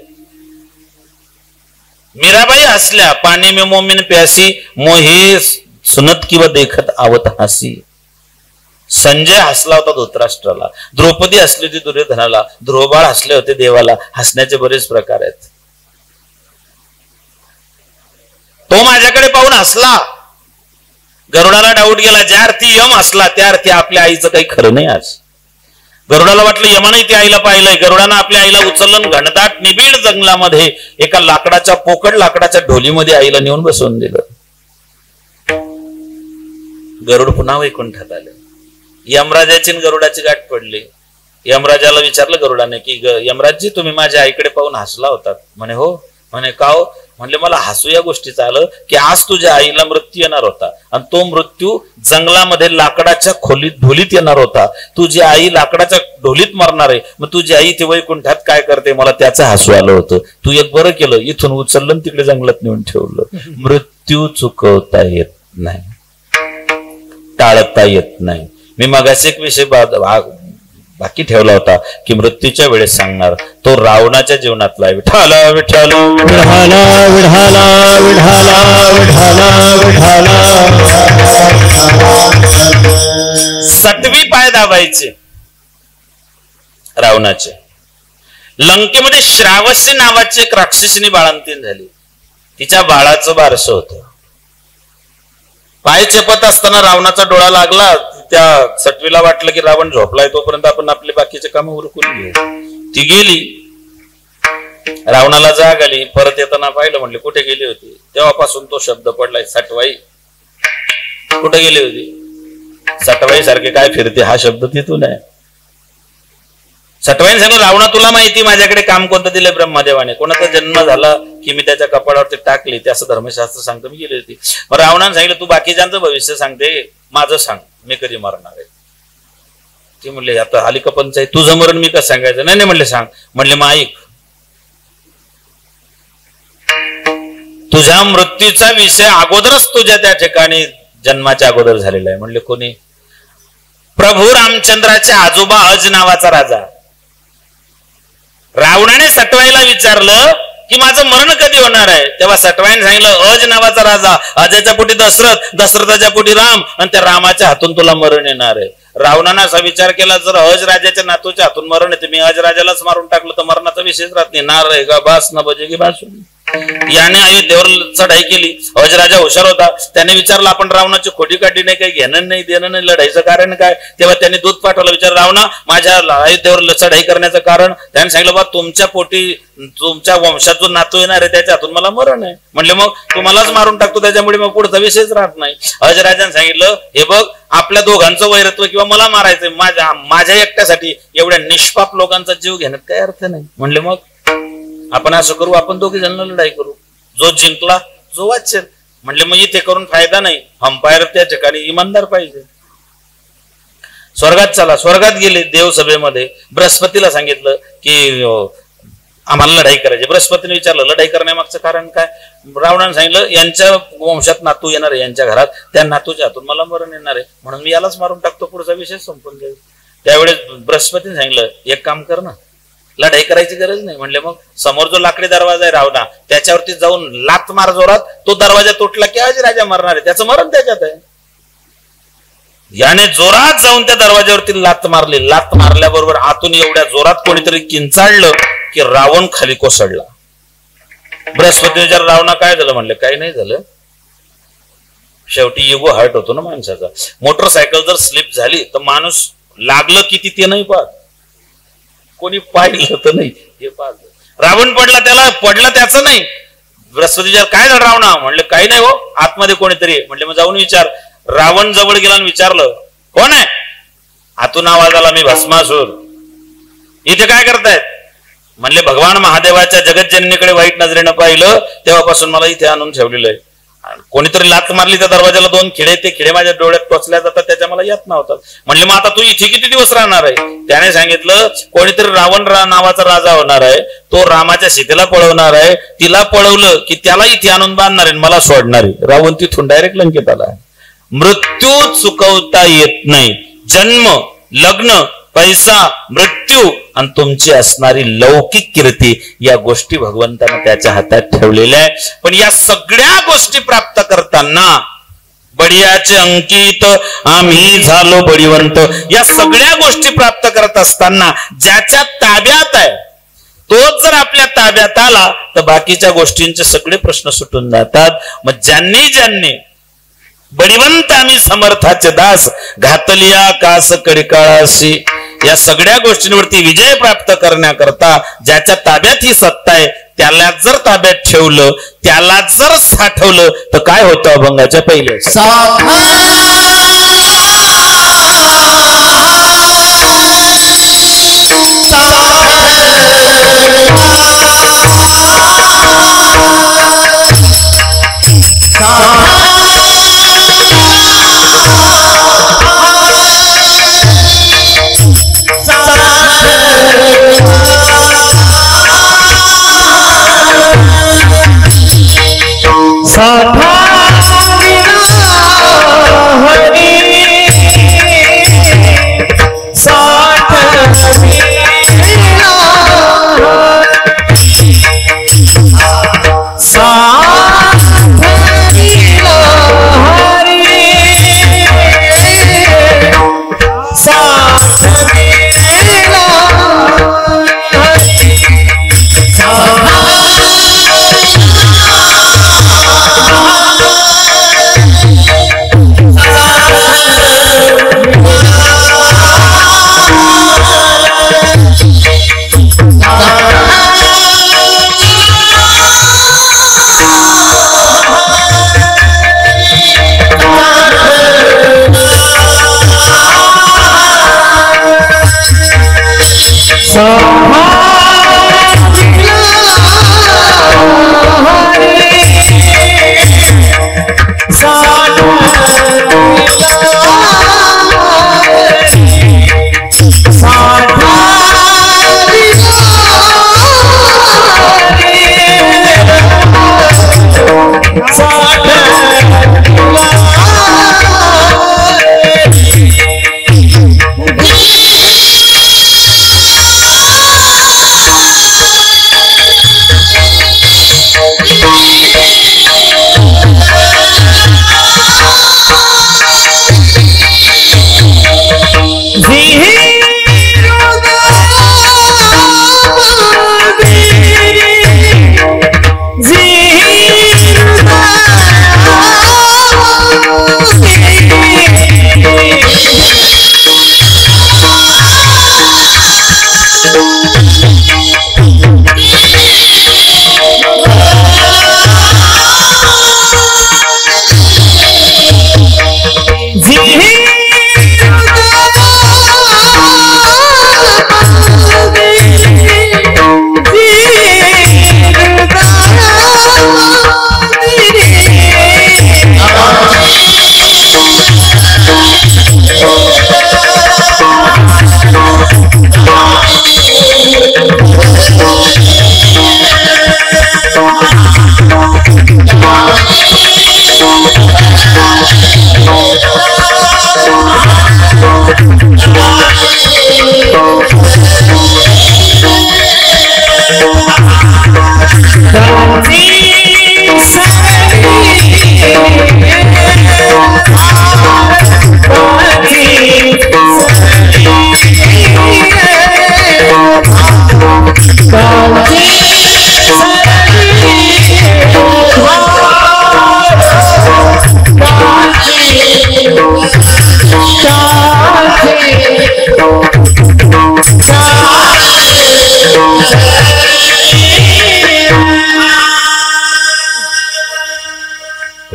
मीराबाई हसल्या, पाणी में मोमिन प्यासी, मोहे सुनत किंवा देखत आवत हसी. संजय हसला होता धृतराष्ट्राला, द्रौपदी हसली होती दुर्योधनाला, ध्रुवबाळ हसले होते देवाला. हसण्याचे बरेच प्रकार आहेत. तो माझ्याकडे पाहून हसला. गरुडाला डाऊट गेला, ज्या अर्थी यम हसला त्या अर्थी आपल्या आईचं काही खरं नाही. आज गरुडाला वाटलं यमाने ती आईला पाहिलंय. गरुडानं आपल्या आईला उचललं, घनदाट निबिड जंगलामध्ये एका लाकडाच्या पोकळ लाकडाच्या ढोलीमध्ये आईला नेऊन बसवून दिलं. गरुड पुन्हा वैकुंठात आले. यमराजाची गरुडाची गाठ पडली. यमराजाला विचारलं गरुडाने की यमराजजी तुम्ही माझ्या आईकडे पाहून हसला होतात? म्हणे हो. म्हणे का हो? म्हणले मला हसू या गोष्टीचं आलं की आज तुझ्या आईला मृत्यू येणार होता आणि तो मृत्यू जंगलामध्ये लाकडाच्या खोलीत ढोलीत येणार होता. तुझी आई लाकडाच्या ढोलीत मरणार आहे, मग तुझी आई ते वैकुंठात काय करते मला त्याचं हसू आलं होतं. तू एक बरं केलं, इथून उचललं तिकडे जंगलात नेऊन ठेवलं. मृत्यू चुकवता येत नाही, टाळता येत नाही. मी मगाशी एक विषय बाकी ठेवला होता की मृत्यूच्या वेळेस सांगणार, तो रावणाच्या जीवनातला आहे. विठाल विठाल विठाला विठाला विठाला विठाला विठाला. सटवी पाय दाबायचे रावणाचे. लंकेमध्ये श्रावसी नावाची एक राक्षसीनी बाळंतीण झाली. तिच्या बाळाचं बारसं होतं. पाय चेपत असताना रावणाचा डोळा लागला. त्या सटवीला वाटलं की रावण झोपलाय, तोपर्यंत आपण आपले बाकीचे काम उरकून घेऊ. ती गेली. रावणाला जाग आली. परत येताना पाहिलं, म्हणले कुठे गेली होती? तेव्हापासून तो शब्द पडलाय, सटवाई. कुठे गेली होती? सटवाई सारखे काय फिरते, हा शब्द तिथून आहे. सटवाईने सांगितलं, रावणा तुला माहिती माझ्याकडे काम कोणतं दिलंय ब्रह्मदेवाने? कोणाचा जन्म झाला की मी त्याच्या कपाळावरती टाकली, ते असं धर्मशास्त्र सांगतो. मी गेली होती. मग रावणाने सांगितलं तू बाकीच्यांचं भविष्य सांगते, माझं सांग, मी कधी मरणार आहे? ती म्हणले आता आली का पंचायत, तुझं मरण मी कसं सांगायचं? नाही म्हणले सांग. म्हणले मग ऐक, तुझ्या मृत्यूचा विषय अगोदरच तुझ्या त्या ठिकाणी जन्माच्या अगोदर झालेला आहे. म्हणले कोणी? प्रभू रामचंद्राचे आजोबा अज नावाचा राजा. रावणाने सटवाईला विचारलं की माझं मरण कधी होणार आहे? तेव्हा सटवाईने सांगितलं अज नावाचा राजा, अजयच्या पोटी दशरथ, दशरथाच्या पोटी राम, आणि त्या रामाच्या हातून तुला मरण येणार आहे. रावणाने असा विचार केला, जर अज राजाच्या नातूच्या हातून मरण येते, मी अज राजालाच मारून टाकलं तर मरणाचा विषयच राहत नाही. नार आहे का बास न बजेगी बासुरी. याने अयोध्येवर चढाई केली. अज राजा हुशार होता. त्याने विचारलं आपण रावणाची खोटी काढली नाही, काही घेणं नाही देणं नाही, लढाईचं कारण काय? तेव्हा त्यांनी दूत पाठवलं. विचार रावणा माझ्या अयोध्येवर चढाई करण्याचं कारण? त्याने सांगितलं बा तुमच्या पोटी तुमच्या वंशात जो नातू येणार आहे त्याच्या हातून मला मरण आहे. म्हणले मग तुम्हालाच मारून टाकतो, त्याच्यामुळे मग पुढचा विषयच राहत नाही. अज राजाने सांगितलं हे बघ आपल्या दोघांचं वैरत्व किंवा मला मारायचंय, माझ्या एकट्यासाठी एवढ्या निष्पाप लोकांचा जीव घेण्यात काही अर्थ नाही. म्हणले मग आपण असं करू, आपण दोघी जण लढाई करू, जो जिंकला जो वाचेल. म्हणले मग इथे करून फायदा नाही, अंपायर त्या ठिकाणी इमानदार पाहिजे. स्वर्गात चला. स्वर्गात गेले. देवसभेमध्ये बृहस्पतीला सांगितलं की आम्हाला लढाई करायची. बृहस्पतीने विचारलं लढाई करण्यामागचं कारण काय? रावणाने सांगितलं यांच्या वंशात नातू येणार आहे, यांच्या घरात, त्या नातूच्या हातून मला मरण येणार आहे, म्हणून मी यालाच मारून टाकतो, पुढचा विषय संपून जाईल. त्यावेळेस बृहस्पतीने सांगितलं एक काम कर ना, लढाई करायची गरज नाही. म्हणले मग समोर जो लाकडी दरवाजा आहे रावणा, त्याच्यावरती जाऊन लात मार जोरात, तो दरवाजा तुटला की आज राजा मरणार आहे, त्याचं मरण त्याच्यात आहे. याने जोरात जाऊन त्या दरवाज्यावरती लात मारली. लात मारल्याबरोबर आतून एवढ्या जोरात कोणीतरी किंचाळलं की रावण खाली कोसळला. बृहस्पती विचार रावणा काय झालं? म्हणले काही नाही झालं. शेवटी इगो हर्ट होतो ना माणसाचा. मोटरसायकल जर स्लिप झाली तर माणूस लागलं किती ते नाही पाहत, कोणी पाहिलं तर नाही हे पाहत. रावण पडला, त्याला पडला त्याचं नाही, बृहस्पती विचार काय झालं रावणा? म्हणले काही नाही हो, आतमध्ये कोणीतरी. म्हणले मग जाऊन विचार. रावण जवळ गेला आणि विचारलं कोण आहे? आतून आवाज आला मी भस्मासूर. इथे काय करतायत? म्हणले भगवान महादेवाच्या जगतजननीकडे वाईट नजरेनं पाहिलं तेव्हापासून मला इथे आणून ठेवलेलं आहे. कोणीतरी लात मारली त्या दरवाजाला, 2 खिडे, ते खिडे माझ्या डोळ्यात टोचल्या जातात, त्याच्या मला यातना होतात. म्हणले मग आता तू इथे किती दिवस राहणार आहे? त्याने सांगितलं कोणीतरी रावण नावाचा राजा होणार आहे, तो रामाच्या सीतेला पळवणार आहे, तिला पळवलं की त्याला इथे आणून बांधणार आहे, मला सोडणार आहे. रावण तिथून डायरेक्ट लंकेत आला. मृत्यू चुकवता येत नाही. जन्म, लग्न, पैसा, मृत्यू आणि तुमची असणारी लौकिक कीर्ती या गोष्टी भगवंतानं त्याच्या हातात ठेवलेल्या आहे. पण या सगळ्या गोष्टी प्राप्त करताना बडियाचे अंकित आम्ही झालो बळीवंत, या सगळ्या गोष्टी प्राप्त करत असताना ज्याच्या ताब्यात आहे तोच जर आपल्या ताब्यात आला तर बाकीच्या गोष्टींचे सगळे प्रश्न सुटून जातात. मग ज्यांनी बळीवंत आम्ही समर्थाचे दास, घातलिया कास कडिकाळाशी, या सगळ्या गोष्टींवरती विजय प्राप्त करण्याकरता ज्याच्या ताब्यात ही सत्ता आहे त्याला जर ताब्यात ठेवलं, त्याला जर साठवलं तर काय होतं? अभंगाच्या पहिल्या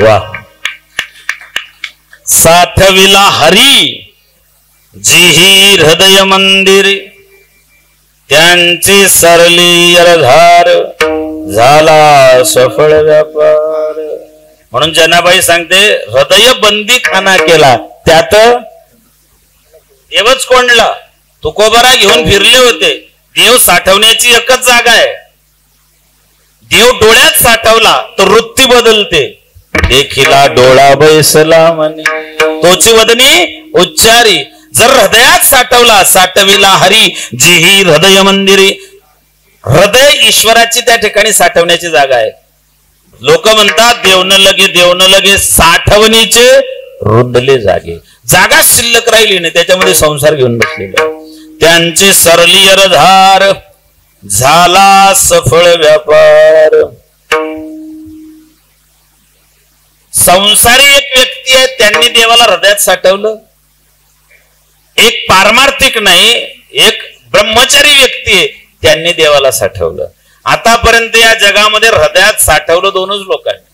वा. साठविला हरी जिही हृदय मंदिर, त्यांची सरली यरधार, झाला सफळ व्यापार. म्हणून जनाबाई सांगते हृदय बंदी खाना केला, त्यात देवच कोंडला. तुकोबारा घेऊन फिरले होते. देव साठवण्याची एकच जागा आहे. देव डोळ्यात साठवला तर वृत्ती बदलते. देखिला डोळा बैसला म्हणे, तोची वदनी उच्चारी. जर हृदयात साठवला, साठविला हरी जिही हृदय मंदिरी. हृदय ईश्वराची त्या ठिकाणी साठवण्याची जागा आहे. लोक म्हणतात देव न लगे साठवणीचे रुंदले जागे. जागा शिल्लक राहिली नाही, त्याच्यामध्ये संसार घेऊन बसलेला. त्यांचे सरली यरधार, झाला सफळ व्यापार. संसारी एक व्यक्ती आहे, त्यांनी देवाला हृदयात साठवलं. एक पारमार्थिक नाही, एक ब्रह्मचारी व्यक्ती आहे, त्यांनी देवाला साठवलं. आतापर्यंत या जगामध्ये हृदयात साठवलं दोनच लोकांनी.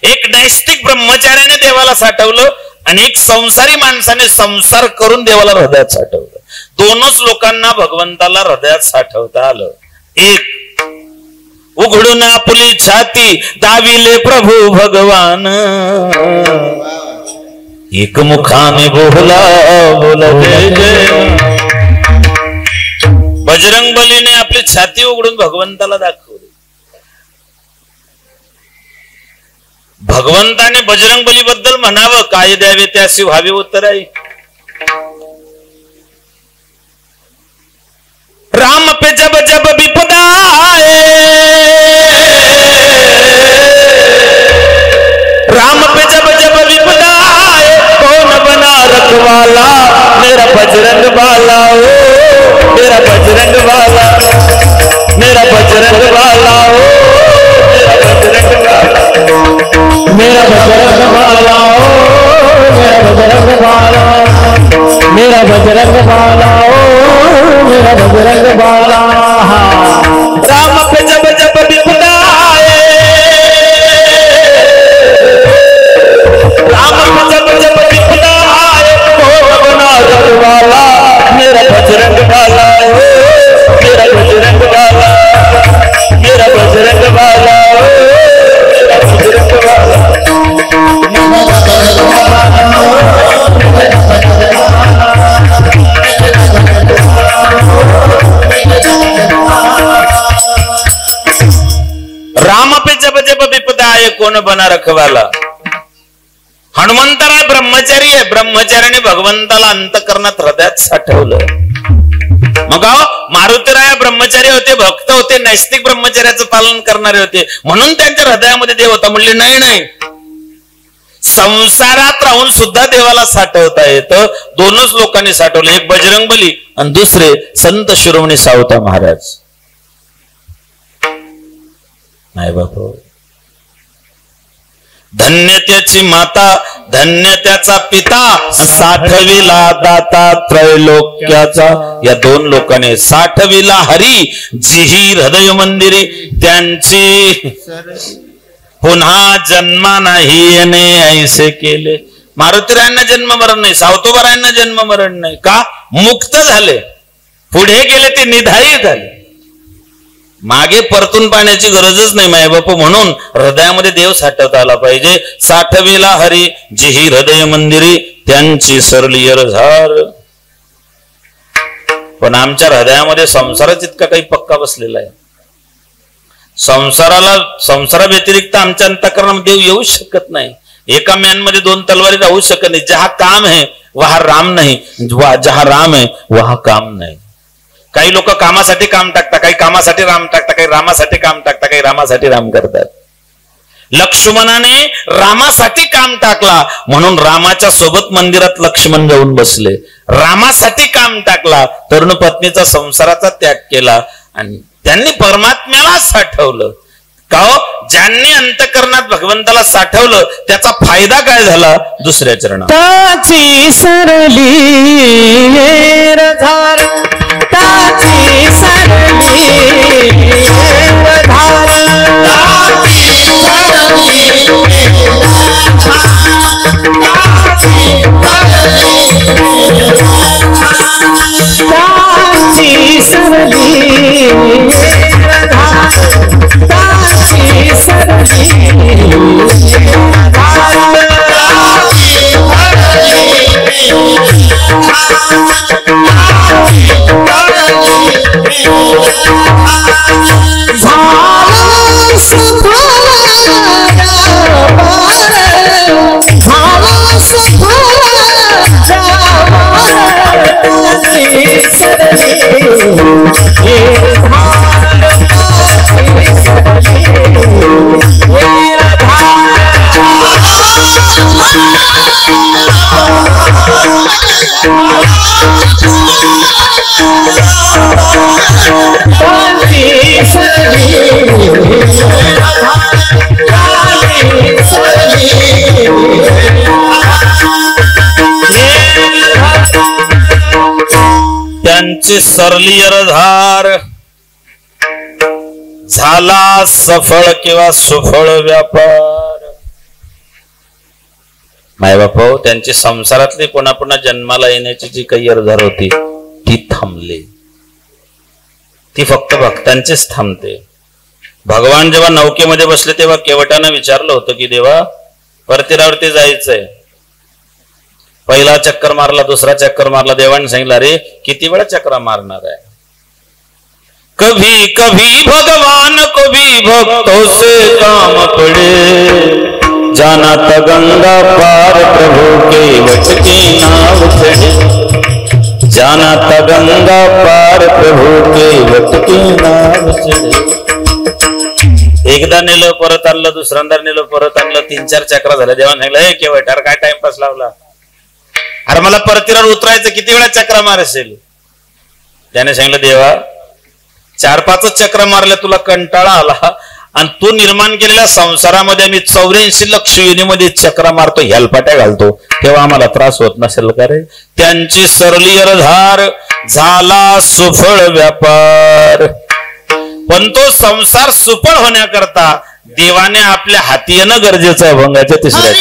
एक नैष्टिक ब्रह्मचार्याने देवाला साठवलं आणि एक संसारी माणसाने संसार करून देवाला हृदयात साठवलं. दोनच लोकांना भगवंताला हृदयात साठवता आलं. एक उघडून आपली छाती दाविले प्रभू भगवान, एक मुखाने बोला बोलते जय. बजरंग बलीने आपली छाती उघडून भगवंताला दाखवली. भगवंताने बजरंग बली बद्दल म्हणावं, काय द्यावे त्याशी व्हावे उत्तराई. राम पे जब जब विपदा आए, राम पे जब जब विपदा आए, कौन बना रखवाला, मेरा बजरंग बाला. ओ मेरा बजरंग बाला, मेरा बजरंग बाला. ओ मेरा बजरंग बाला, मेरा बजरंग बाला. ओ मेरा बजरंग बाला, मेरा बजरंग बाला. राम पे जब जब विपदा आए, राम पे जब जब विपदा आए, कौन बना रखवाला, मेरा बजरंग बाला. मेरा बजरंग बाला, मेरा बजरंग बाला. मेरा बजरंग बाला. राम पे जब जब विपदा आए, कौन बना रखवाला. हनुमंतराय ब्रह्मचारी आहे. ब्रह्मचार्याने भगवंताला अंतःकरणात हृदयात साठवलं. मग मारुतीराय ब्रह्मचारी होते, भक्त होते, नैष्टिक ब्रह्मचार्याचं पालन करणारे होते, म्हणून त्यांच्या हृदयामध्ये देव होता. म्हणले नाही, संसारात राहून सुद्धा देवाला साठवता येतं. दोनच लोकांनी साठवलं, एक बजरंग बली आणि दुसरे संत शिरोमणी सावता महाराज. नाही बापू, धन्य त्याची माता, धन्य त्याचा पिता, साठविला दाता त्रैलोक्याचा. या दोन लोकांनी साठविला हरी जिही हृदय मंदिरी, त्यांची पुन्हा जन्मा नाही येणे ऐसे केले. मारुतीरायांना जन्म मरण नाही, सावतोबारायांना जन्म मरण नाही. का? मुक्त झाले, पुढे गेले ते निधाई झाले. मागे परतून पाहण्याची गरजच नाही मायबापू. म्हणून हृदयामध्ये देव साठवता आला पाहिजे. साठविला हरी जिही हृदय मंदिरी, त्यांची सरली यरधार. पण आमच्या हृदयामध्ये संसाराच इतका काही पक्का बसलेला आहे. संसारा व्यतिरिक्त आमच्या अंतःकरणामध्ये देव येऊ शकत नाही. एका म्यानमध्ये दोन तलवारी राहू शकत नाही. जहा काम है वहा राम नाही, जहा राम है वहा काम नाही. काही लोक कामासाठी काम टाकतात, काही कामासाठी राम टाकतात, काही रामासाठी काम टाकतात, काही रामासाठी राम करतात. लक्ष्मणाने रामासाठी काम टाकला म्हणून रामाच्या सोबत मंदिरात लक्ष्मण जाऊन बसले. रामासाठी काम टाकला, तरुण पत्नीचा संसाराचा त्याग केला आणि त्यांनी परमात्म्याला साठवलं. का हो? ज्यांनी अंतःकरणात भगवंताला साठवलं त्याचा फायदा काय झाला? दुसऱ्या चरणात ताची सरली यरधार, ताची सरली यरधार, ताची सरली त्यांची सरली धार झाला सफळ किंवा सुफळ व्यापार. मायबाप त्यांची संसारातली पुन्हा पुन्हा जन्माला येण्याची जी काही अर्धार होती ती थांबली. ती फक्त भक्तांचीच थांबते. भगवान जेव्हा नौकेमध्ये बसले तेव्हा केवटानं विचारलं होतं की देवा परतीरावरती जायचंय. पहिला चक्कर मारला, दुसरा चक्कर मारला. देवाने सांगितलं अरे किती वेळा चक्र मारणार आहे. कभी कभी भगवान को भी भक्तों से काम पड़े, जाना था गंगा पार प्रभु के वट की नाव चढ़े, जाना था गंगा पार प्रभु के वट की नाव चढ़े. एकदा नेलं परत आणलं, दुसऱ्यांदा नेलं परत आणलं, 3-4 चक्र झाल्या. देवाने सांगितलं हे केवट अरे काय टाइमपास लावला, अरे मला परतीवर उतरायचं, किती वेळा चक्र मार असेल. त्याने सांगितलं देवा 4-5 चक्र मारले, तुला कंटाळा आला आणि तू निर्माण केलेल्या संसारामध्ये मी 84 लक्ष योनीमध्ये चक्र मारतो, हेलपाट्या घालतो, तेव्हा आम्हाला त्रास होत नसेल का रे. त्यांची सरली धार झाला सुफळ व्यापार. पण तो संसार सुफळ होण्याकरता देवाने आपल्या हाती येणं गरजेचं आहे. भंगाच्या तिसऱ्या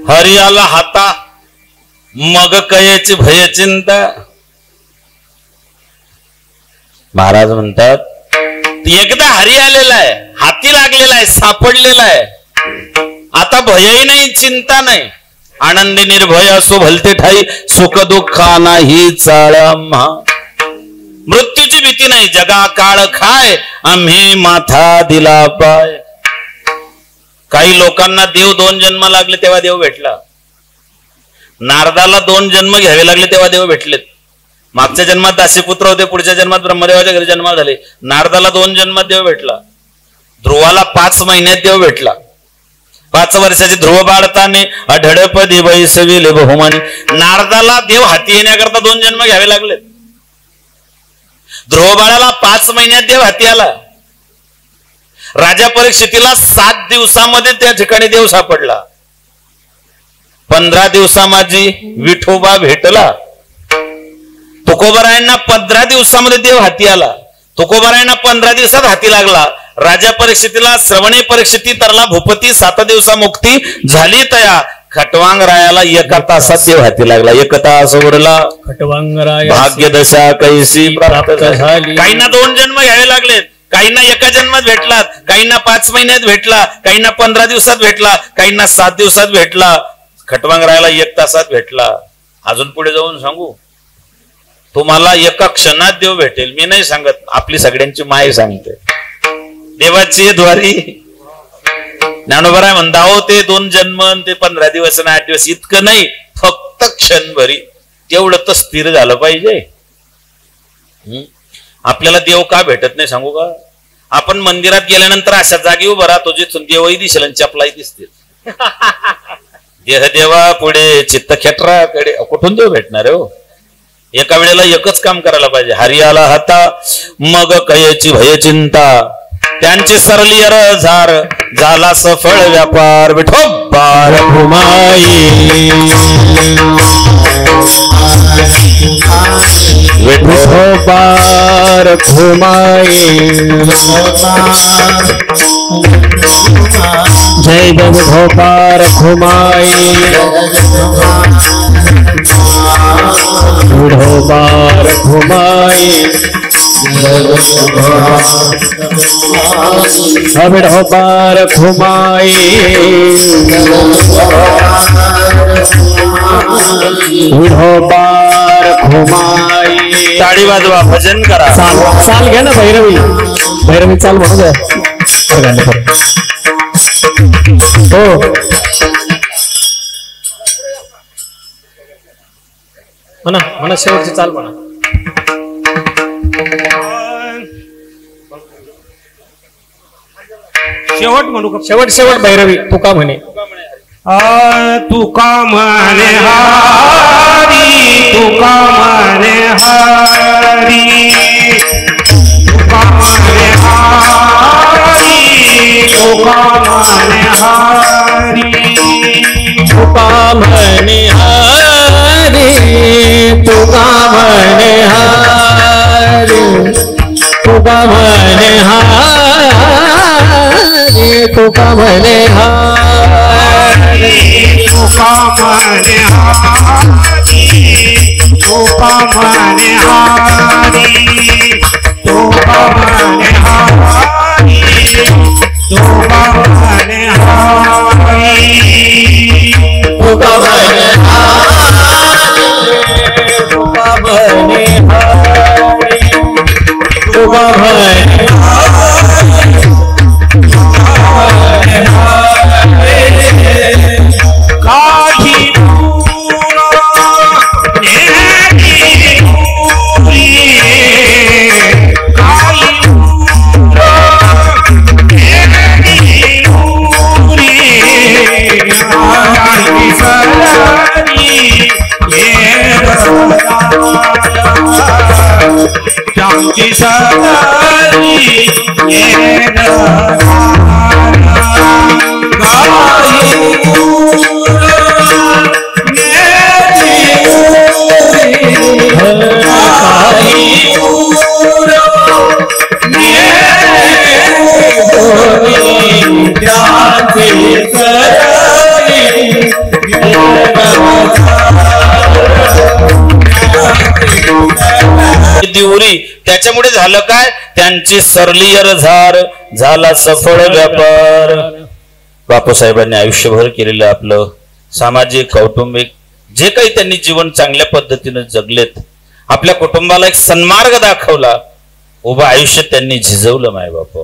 हरी आला हाता मग कयची भय चिंता. महाराज म्हणतात एकदा हरी आलेला आहे, हाती लागलेला आहे, सापडलेला आहे, आता भयही नाही चिंता नाही. आनंदी निर्भय असो भलते ठाई, सुख दुःखा नाही चाळा म्हा. मृत्यूची भीती नाही, जगा काळ खाय आम्ही माथा दिला पाय. काही लोकांना देव 2 जन्म लागले तेव्हा देव भेटला. नारदाला 2 जन्म घ्यावे लागले तेव्हा देव भेटलेत. मागच्या जन्मात दासीपुत्र होते, पुढच्या जन्मात ब्रह्मदेवाच्या घरी जन्म झाले. नारदाला 2 जन्मात देव भेटला. ध्रुवाला 5 महिन्यात देव भेटला. 5 वर्षाचे ध्रुव बाळताने अढळपदी बैसविले बहुमानी. नारदाला देव हाती येण्याकरता 2 जन्म घ्यावे लागले. ध्रुव बाळाला 5 महिन्यात देव हाती आला. राजा परीक्षितीला 7 दिवसामध्ये त्या ठिकाणी देव सापडला. 15 दिवसामाजी विठोबा भेटला. तुकोबारायांना 15 दिवसामध्ये देव हाती आला. तुकोबारायांना 15 दिवसात हाती लागला. राजा परीक्षितीला श्रवणे परीक्षिती तरला भूपती 7 दिवसा मुक्ती झाली तया. खटवांग रायाला 1 तासात देव हाती लागला. 1 तास उरला खटवांग राय भाग्यदशा कैसी प्राप्त झाली. काहींना 2 जन्म घ्यावे लागलेत, काहींना एका जन्मात भेटला, काहींना 5 महिन्यात भेटला, काहींना 15 दिवसात भेटला, काहींना 7 दिवसात भेटला, खटवांगरायला 1 तासात भेटला. अजून पुढे जाऊन सांगू, तुम्हाला एका क्षणात देव भेटेल. मी नाही सांगत, आपली सगळ्यांची माय सांगते. देवाची द्वारी ज्ञानोबराय म्हणता हो ते 2 जन्म ते 15 दिवस आणि 8 दिवस इतकं नाही, फक्त क्षणभरी तेवढं तर स्थिर झालं पाहिजे. आपल्याला देव का भेटत नाही सांगू का? आपण मंदिरात गेल्यानंतर अशा जागी उभं राहतो जिथून देवही दिसेल आणि चपलाही दिसतील. देह देवा पुढे चित्त खेटराकडे कुठून देव भेटणार आहे हो? एका वेळेला एकच काम करायला पाहिजे. हरियाला हाता मग कयची भय चिंता, त्यांची सरली झार झाला सफळ व्यापार. विठोबार घुमाई विठोबार घुमाई जय विठोबार घुमाई विठोबार घुमाई विठोबार घुमाई विठोबार घुमाई. टाळी वाजवा, भजन करा. चाल घ्या ना भैरवी, भैरवी चाल म्हणू द्या. हो म्हणा म्हणा, शेवटची चाल म्हणा. शेवट म्हणू का? शेवट शेवट भैरवी तुका म्हणे. तुका म्हणे हरी, तुका म्हणे हरी, तुका म्हणे हरी, तुका म्हणे हरी, तुका म्हणे हरी, तुका म्हणे हरी, तुका म्हणे हरी, तुका म्हणे हरी, तुका म्हणे हरी, तुका म्हणे हरी, तुका म्हणे हरी, तुका म्हणे हरी, तुका म्हणे हरी, तुका म्हणे काही शांती सदारी दिवरी. त्याच्यामुळे झालं काय? त्यांची सरलीयर झार झाला सफळ व्यापार. बापूसाहेबांनी आयुष्यभर केलेलं आपलं सामाजिक कौटुंबिक जे काही त्यांनी जीवन चांगल्या पद्धतीने जगलेत, आपल्या कुटुंबाला एक सन्मार्ग दाखवला, उभं आयुष्य त्यांनी झिजवलं. माय बाप,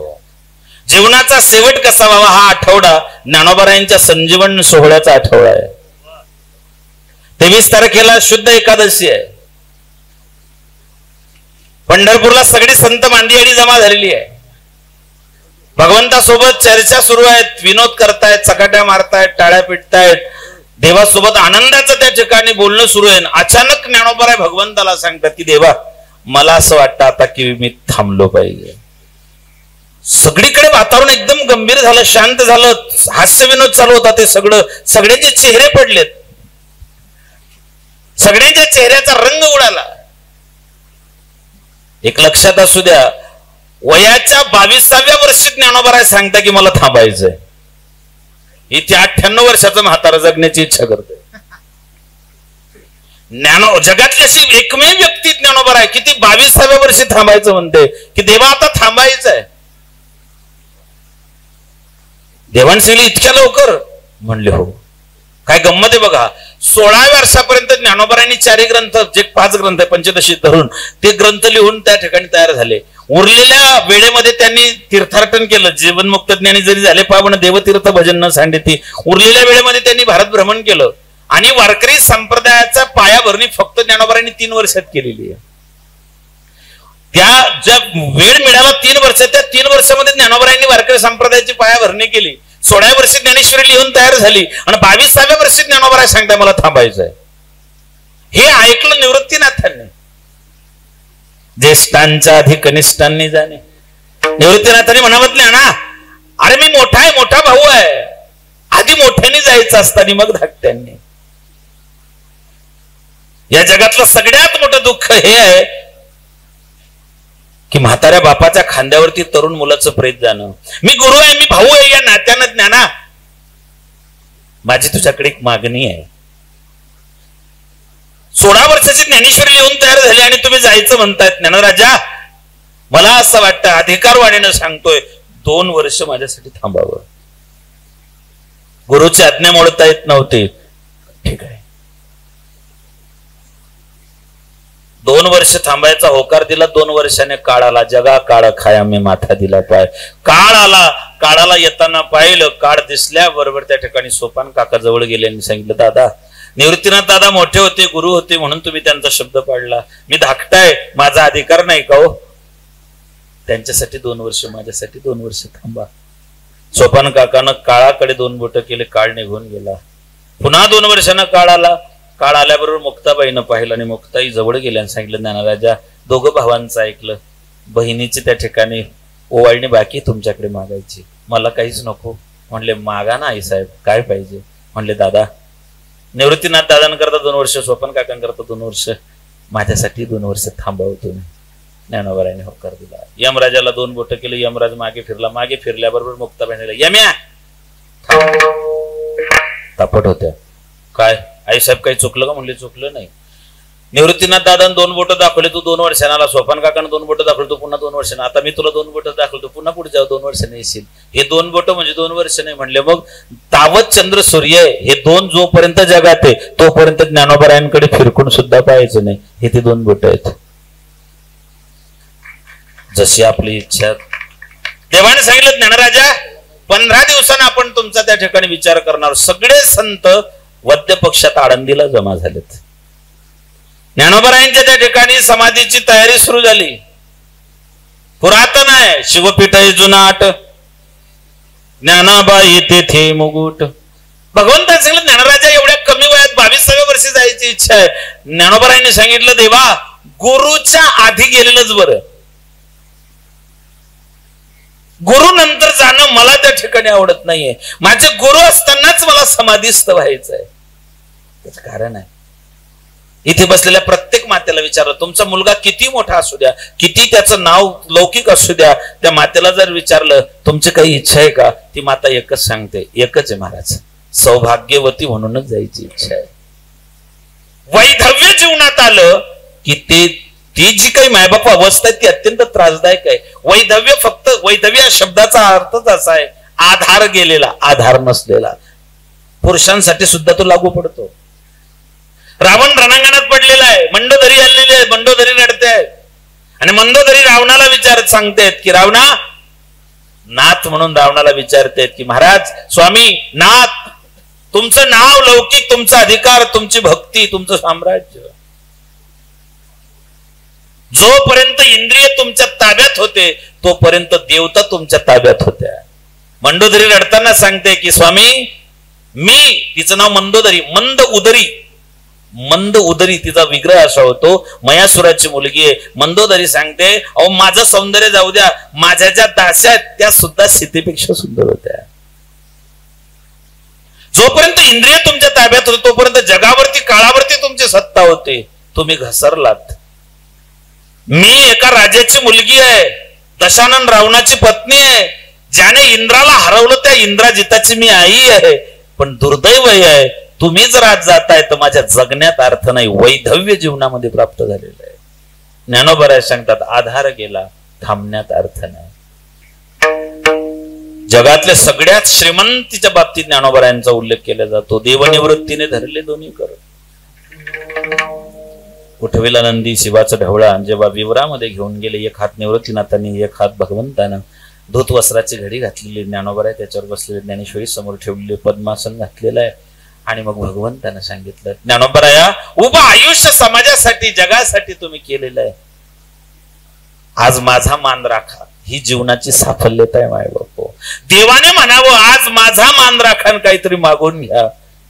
जीवनाचा शेवट कसा व्हावा हा आठवडा ज्ञानोबारायांच्या संजीवन सोहळ्याचा आठवडा आहे. 23 तारखेला शुद्ध एकादशी आहे. पंढरपूरला सगळी संत मांदियाळी जमा झालेली आहे. भगवंतासोबत चर्चा सुरू आहेत, विनोद करतायत, चकाट्या मारतायत, टाळ्या पिटतायत, देवासोबत आनंदाचं त्या ठिकाणी बोलणं सुरू आहे. अचानक ज्ञानोबराय भगवंताला सांगतात की देवा, मला असं वाटतं आता की मी थांबलो पाहिजे. सगळीकडे वातावरण एकदम गंभीर झालं, शांत झालं, हास्य विनोद चालू होता. ते सगळ्यांचे चेहरे पडलेत, सगळ्यांच्या चेहऱ्याचा रंग उडाला. एक लक्षात असू द्या, वयाच्या 22व्या वर्षी ज्ञानोबराय सांगता की मला थांबायचंय. इथे 98 वर्षाचं म्हातारा जगण्याची इच्छा करते. जगातली अशी एकमेव व्यक्ती ज्ञानोबराय की ती 22व्या वर्षी थांबायचं म्हणते की देवा आता थांबायचंय. देवाने सांगितलं इतक्या लवकर? म्हणले हो. काय गंमत आहे बघा, 16व्या वर्षापर्यंत ज्ञानोबारांनी 4 ग्रंथ, जे 5 ग्रंथ आहे पंचदशी धरून ते ग्रंथ लिहून त्या ठिकाणी तयार झाले. उरलेल्या वेळेमध्ये त्यांनी तीर्थाटन केलं. जीवनमुक्त ज्ञानी जरी झाले पावन देवतीर्थ भजन न सांडिती, उरलेल्या वेळेमध्ये त्यांनी भारत भ्रमण केलं. आणि वारकरी संप्रदायाचा पायाभरणी फक्त ज्ञानोबारांनी 3 वर्षात केलेली आहे. त्या ज्या वेळ मिळाला 3 वर्ष, त्या 3 वर्षामध्ये ज्ञानोबारांनी वारकरी संप्रदायाची पायाभरणी केली. 16व्या वर्षी ज्ञानेश्वरी लिहून तयार झाली आणि 22व्या वर्षी ज्ञानोबा सांगताय मला थांबायचंय. हे ऐकलं निवृत्तीनाथांनी. ज्येष्ठांच्या आधी कनिष्ठांनी जाणे. निवृत्तीनाथांनी म्हणावतले ना, अरे मी मोठा आहे, मोठा भाऊ आहे, आधी मोठ्याने जायचं असताना मग धाकट्यांनी. या जगातलं सगळ्यात मोठं दुःख हे आहे की म्हाताऱ्या बापाच्या खांद्यावरती तरुण मुलाचं प्रेत जाणं. मी गुरु आहे, मी भाऊ आहे, या नात्यानं ज्ञाना माझी तुझ्याकडे एक मागणी आहे. 16 वर्षाची ज्ञानेश्वरी लिहून तयार झाली आणि तुम्ही जायचं म्हणतायत. ज्ञानराजा, मला असं वाटतं, अधिकारवाणीनं सांगतोय, 2 वर्ष माझ्यासाठी थांबावं. गुरुची आज्ञा मोडता येत नव्हती. ठीक आहे, 2 वर्ष थांबायचा होकार दिला. 2 वर्षाने काळ आला. जगा काळ खाया मी माथा दिला पाय. काळ आला. काळाला येताना पाहिलं. काळ दिसल्याबरोबर त्या ठिकाणी सोपान काका जवळ गेले आणि सांगितलं, दादा, निवृत्तीनाथ दादा मोठे होते, गुरु होते, म्हणून तुम्ही त्यांचा शब्द पाळला. मी धाकटाय, माझा अधिकार नाही का हो? त्यांच्यासाठी 2 वर्ष, माझ्यासाठी 2 वर्ष थांबा. सोपान काकानं काळाकडे 2 बोट केले. काळ निघून गेला. पुन्हा 2 वर्षानं काळ आला. काळ आल्याबरोबर मुक्ताबाईनं पाहिलं आणि मुक्ताई जवळ गेल्या आणि सांगितलं, ज्ञानराजा, 2 भावांचं ऐकलं. बहिणीची त्या ठिकाणी ओवाळणी बाकी तुमच्याकडे मागायची, मला काहीच नको. म्हणले, मागा ना आई साहेब, काय पाहिजे? म्हणले, दादा, निवृत्तीनाथ दादांकरता 2 वर्ष, सोपान काकांकरता 2 वर्ष, माझ्यासाठी 2 वर्ष थांबावं तुम्ही. ज्ञानोबारांनी होकार दिला. यमराजाला 2 बोट केले. यमराज मागे फिरला. मागे फिरल्याबरोबर मुक्ताबाई, यम्या, तापट होत्या. काय आई साहेब, काही चुकलं का? म्हणले, चुकलं नाही. निवृत्तीनाथ दादानं 2 बोट दाखवले, तू 2 वर्षांना आला. सोपान काकानं 2 बोट दाखवले, तू पुन्हा 2 वर्षांना. आता मी तुला 2 बोट दाखवतो, पुन्हा पुढच्या 2 वर्षांनी येशील. हे 2 बोट म्हणजे 2 वर्ष नाही. म्हणले, मग तावत चंद्र सूर्य हे 2 जोपर्यंत जगात आहे तोपर्यंत ज्ञानोबारायांकडे फिरकून सुद्धा पाहायचं नाही. हे ते 2 बोट आहेत. जशी आपली इच्छा. देवाने सांगितलं, ज्ञानराजा, 15 दिवसांना आपण तुमचा त्या ठिकाणी विचार करणार. सगळे संत वद्य पक्षात आळंदीला जमा झालेत. ज्ञानोबारायांच्या त्या ठिकाणी समाधीची तयारी सुरू झाली. पुरातन आहे, शिवपीठ आहे जुनाट, ज्ञानाबाई तेथे मुकुट. भगवंताने सांगितलं, ज्ञानराजा, एवढ्या कमी वयात 22व्या वर्षी जायची इच्छा आहे. ज्ञानोबारायांनी सांगितलं, देवा, गुरुच्या आधी गेलेलंच बरं. गुरु नंतर जाणं मला त्या ठिकाणी आवडत नाहीये. माझे गुरु असतानाच मला समाधीस्थ व्हायचंय. त्याचं कारण आहे, इथे बसलेल्या प्रत्येक मातेला विचारलं, तुमचा मुलगा किती मोठा असू द्या, किती त्याचं नाव लौकिक असू द्या, त्या मातेला जर विचारलं तुमची काही इच्छा आहे का, ती माता एकच सांगते, एकच आहे महाराज, सौभाग्यवती म्हणूनच जायची इच्छा आहे. वैधव्य जीवनात आलं की ती जी काही मायबाप अवस्था आहे ती अत्यंत त्रासदायक आहे. वैधव्य, फक्त वैधव्य या शब्दाचा अर्थच असा आहे, आधार गेलेला, आधार नसलेला. पुरुषांसाठी सुद्धा तो लागू पडतो. रावण रणांगणात पडलेला आहे, मंडोदरी आलेली आहे, मंडोदरी रडते आहे आणि मंडोदरी रावणाला विचारत सांगतेत की रावणा, नाथ म्हणून रावणाला विचारतेत की महाराज, स्वामी, नाथ, तुमचं नाव लौकिक, तुमचा अधिकार, तुमची भक्ती, तुमचं साम्राज्य, जोपर्यंत इंद्रिय तुमच्या ताब्यात होते तोपर्यंत देवता तुमच्या ताब्यात होत्या. मंडोदरी रडताना सांगते की स्वामी, मी, तिचं नाव मंदोदरी, मंद उदरी तिचा विग्रह असा होतो, मयासुराची मुलगी आहे. मंदोदरी सांगते, अहो माझं सौंदर्य जाऊ द्या, माझ्या ज्या दास्या आहेत त्या सुद्धा सीतेपेक्षा सुंदर होत्या. जोपर्यंत इंद्रिय तुमच्या ताब्यात होते तोपर्यंत जगावरती, काळावरती तुमची सत्ता होते. तुम्ही घसरलात. मी एका राजाची मुलगी आहे, दशानन रावणाची पत्नी आहे, ज्याने इंद्राला हरवलं त्या इंद्राजिताची मी आई आहे. पण दुर्दैव आहे, तुम्ही जर आज जाताय तर माझ्या जगण्यात अर्थ नाही, वैधव्य जीवनामध्ये प्राप्त झालेलं आहे. ज्ञानोबा सांगतात, आधार गेला, थांबण्यात अर्थ नाही. जगातल्या सगळ्यात श्रीमंतीच्या बाबतीत ज्ञानोबरायांचा उल्लेख केला जातो. देवनिवृत्तीने धरले दोन्ही कर. उठविला नंदी शिवाचा ढवळा. जेव्हा विवरामध्ये घेऊन गेले, एक हात निवृत्तीनाथांनी, एक हात भगवंतानं. धूत वस्त्राची घडी घातलेली ज्ञानोबराय त्याच्यावर बसलेले, ज्ञानेश्वरी समोर ठेवलेले, पद्मासन घातलेलं आहे. आणि मग भगवंतानं सांगितलं, ज्ञानोबराया उभं आयुष्य समाजासाठी जगासाठी तुम्ही केलेलं आहे. आज माझा मान राखा. ही जीवनाची साफल्यता आहे माय बापू. देवाने म्हणावं आज माझा मान राखा आणि काहीतरी मागून घ्या.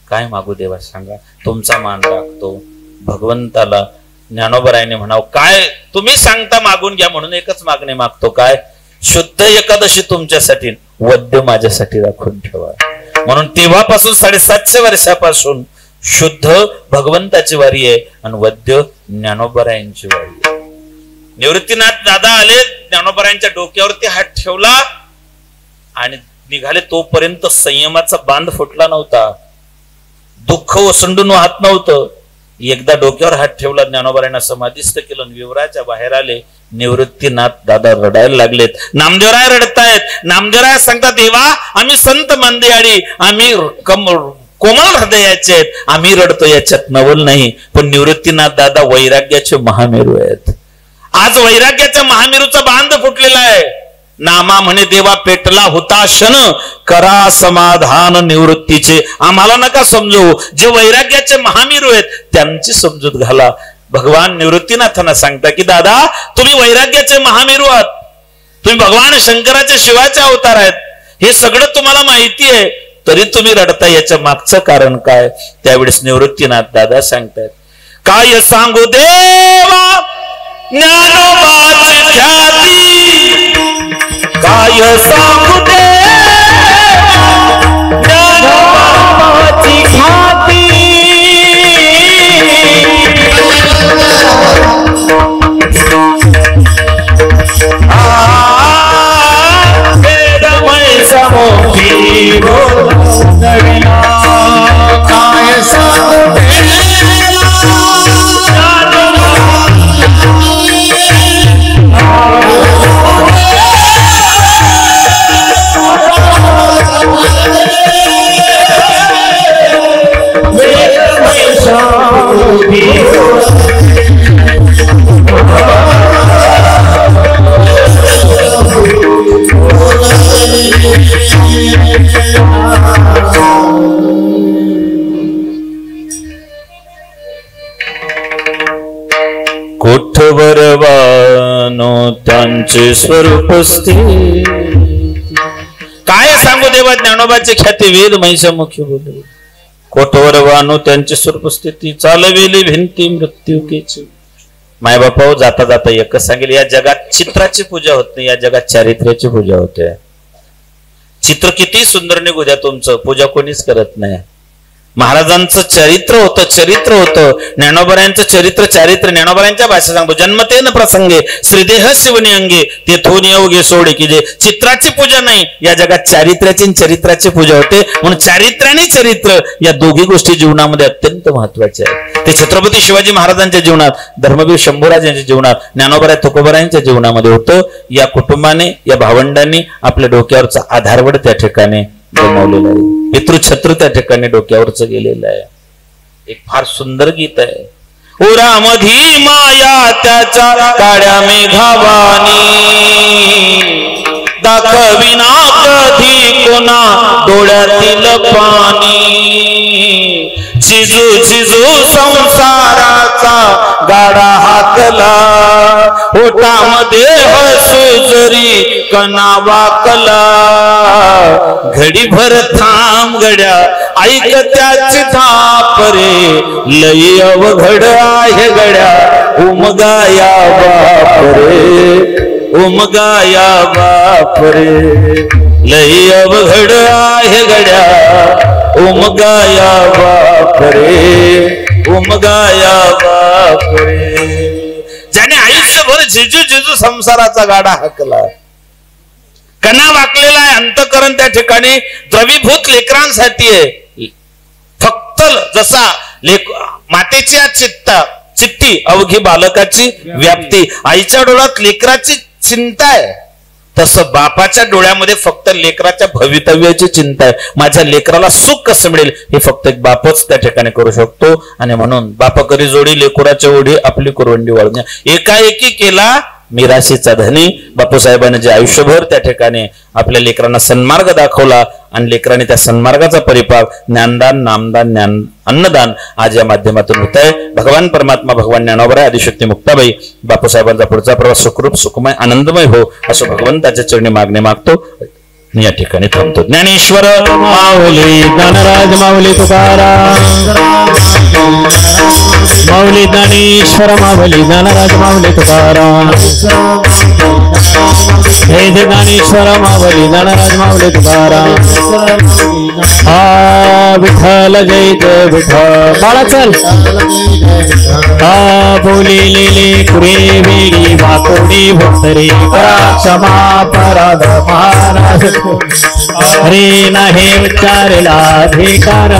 काय मागू देवा सांगा. तुमचा मान राखतो. भगवंताला ज्ञानोबरायने म्हणावं काय तुम्ही सांगता मागून घ्या, म्हणून एकच मागणे मागतो. काय? शुद्ध एकादशी तुमच्यासाठी, वद्य माझ्यासाठी राखून ठेवा. म्हणून तेव्हापासून 750 वर्षापासून शुद्ध भगवंताची वारी आहे आणि वद्य ज्ञानोबरायांची वारी आहे. निवृत्तीनाथ दादा आले, ज्ञानोबरायांच्या डोक्यावरती हात ठेवला आणि निघाले. तोपर्यंत संयमाचा बांध फुटला नव्हता, दुःख ओसंडून वाहत नव्हतं. एकदा डोक्यावर हात ठेवला, ज्ञानोबरायांना समाधिस्थ केलं, विवराच्या बाहेर आले. निवृत्तीनाथ दादा रडायला लागलेत. नामदेवराय रडतायत. नामदेवराय सांगतात, देवा आम्ही संत मंदियाळी, आम्ही कोमल हृदयाचे आहेत, आम्ही रडतो याच्यात नवल नाही. पण निवृत्तीनाथ दादा वैराग्याचे महामेरू आहेत. आज वैराग्याच्या महामेरूचा बांध फुटलेला आहे. नामा म्हणे देवा पेटला होता क्षण, करा समाधान निवृत्तीचे. आम्हाला नका समजू, जे वैराग्याचे महामेरू आहेत त्यांची समजूत घाला. भगवान निवृत्तीनाथांना सांगता की दादा तुम्ही वैराग्याचे महामेरू आहात, तुम्ही भगवान शंकराच्या शिवाचे अवतार आहेत, हे सगळं तुम्हाला माहिती आहे, तरी तुम्ही रडता. याच्या मागचं कारण काय? त्यावेळेस निवृत्तीनाथ दादा सांगतायत, काय सांगू देवा ज्ञानोबाची ख्याती, काय सांगू देवा ज्ञानोबाची ख्याती. काय सांगू कोठवरवानो त्यांचे स्वरूप स्थिर. काय सांगू देवा ज्ञानोबाचे ख्याती, वेद महिषामुखी बोलले. कोठवरवानो त्यांची स्वरूप स्थिती, चालवेली भिंती मृत्युकेची. माय बापा जाता जाता एकच सांगेल, या जगात चित्राची पूजा होत नाही, या जगात चारित्र्याची पूजा होते. चित्र किती सुंदर निघू द्या तुमचं, पूजा कोणीच करत नाही. महाराजांचं चरित्र होतं. ज्ञानोबरायांचं चारित्र्य ज्ञानोबरायांच्या भाषेत सांगतो, जन्मतेन प्रसंगे श्रीदेह शिवनी अंगे तेथून अवघे सोडे की जे. चित्राची पूजा नाही, या जगात चारित्र्याची चरित्राची पूजा होते. म्हणून चारित्र्य आणि चरित्र या दोघी गोष्टी जीवनामध्ये अत्यंत महत्वाच्या आहेत. ते छत्रपती शिवाजी महाराजांच्या जीवनात, धर्मवीर शंभूराजांच्या जीवनात, ज्ञानोबराय तुकोबरायांच्या जीवनामध्ये होतं. या कुटुंबाने, या भावंडांनी आपल्या डोक्यावरचा आधारवड त्या ठिकाणी गमावलेला आहे. पितृछत्र त्या ठिकाणी डोक्यावरच गेलेलं आहे. एक फार सुंदर गीत आहे, उरामधी माया त्याच्या काळ्या मेघावानी, दाखविना कधी कोणा डोळ्यातील पाणी. झिजू झिजू संसाराचा गाडा हाकला, ओटामध्ये हसू जरी कणा वाकला. घडीभर थांब गड्या ऐक त्याची थाप रे, लई अवघड आहे गड्या उमगाया बाप रे, उमगाया बाप रे. लई अवघड आहे गड्या उमगाया बाप रे, उमगाया बाप रे. ज्याने आयुष्यभर झिजू झिजू संसाराचा गाडा हाकला, कणा वाकलेला आहे, अंतःकरण त्या ठिकाणी द्रवीभूत लेकरांसाठी आहे. फक्त जसा मातेची चिठ्ठी अवघी बालकाची व्याप्ती, आईच्या डोळ्यात लेकराची चिंता आहे. तसं बापाच्या डोळ्यामध्ये फक्त लेकराच्या भवितव्याची चिंता आहे. माझ्या लेकराला सुख कसं मिळेल हे फक्त एक बापच त्या ठिकाणी करू शकतो. आणि म्हणून बापा करी जोडी लेकुराच्या ओढी आपली कुरवंडी वाळून एकाएकी केला मिराशीचा धनी. बापूसाहेबांनी जे आयुष्यभर त्या ठिकाणी आपल्या लेकरांना सन्मार्ग दाखवला आणि लेकरांनी त्या सन्मार्गाचा परिपाक ज्ञानदान नामदान ज्ञान अन्नदान आज या माध्यमातून होत आहे. भगवान परमात्मा भगवान ज्ञानोबराय आदिशक्ती मुक्ताबाई बापूसाहेबांचा पुढचा प्रवास सुखरूप सुखमय आनंदमय हो असं भगवंताच्या चरणी मागणी मागतो. या ठिकाणी थांबतो. ज्ञानेश्वर माऊली ज्ञानराज माऊली तुकाराम माऊली ज्ञानेश्वर माऊली ज्ञानराज माऊली तुकाराम हे ज्ञानेश्वर माऊली ज्ञानराज माऊली तुकाराम. हा विठ्ठल जय जय विठ्ठल बाळा चल. हा बोलिलेले कुरे वेळी वाकोडी भक्तरे करा क्षमा पराध महाराज हरे नाही उच्चारला धिकार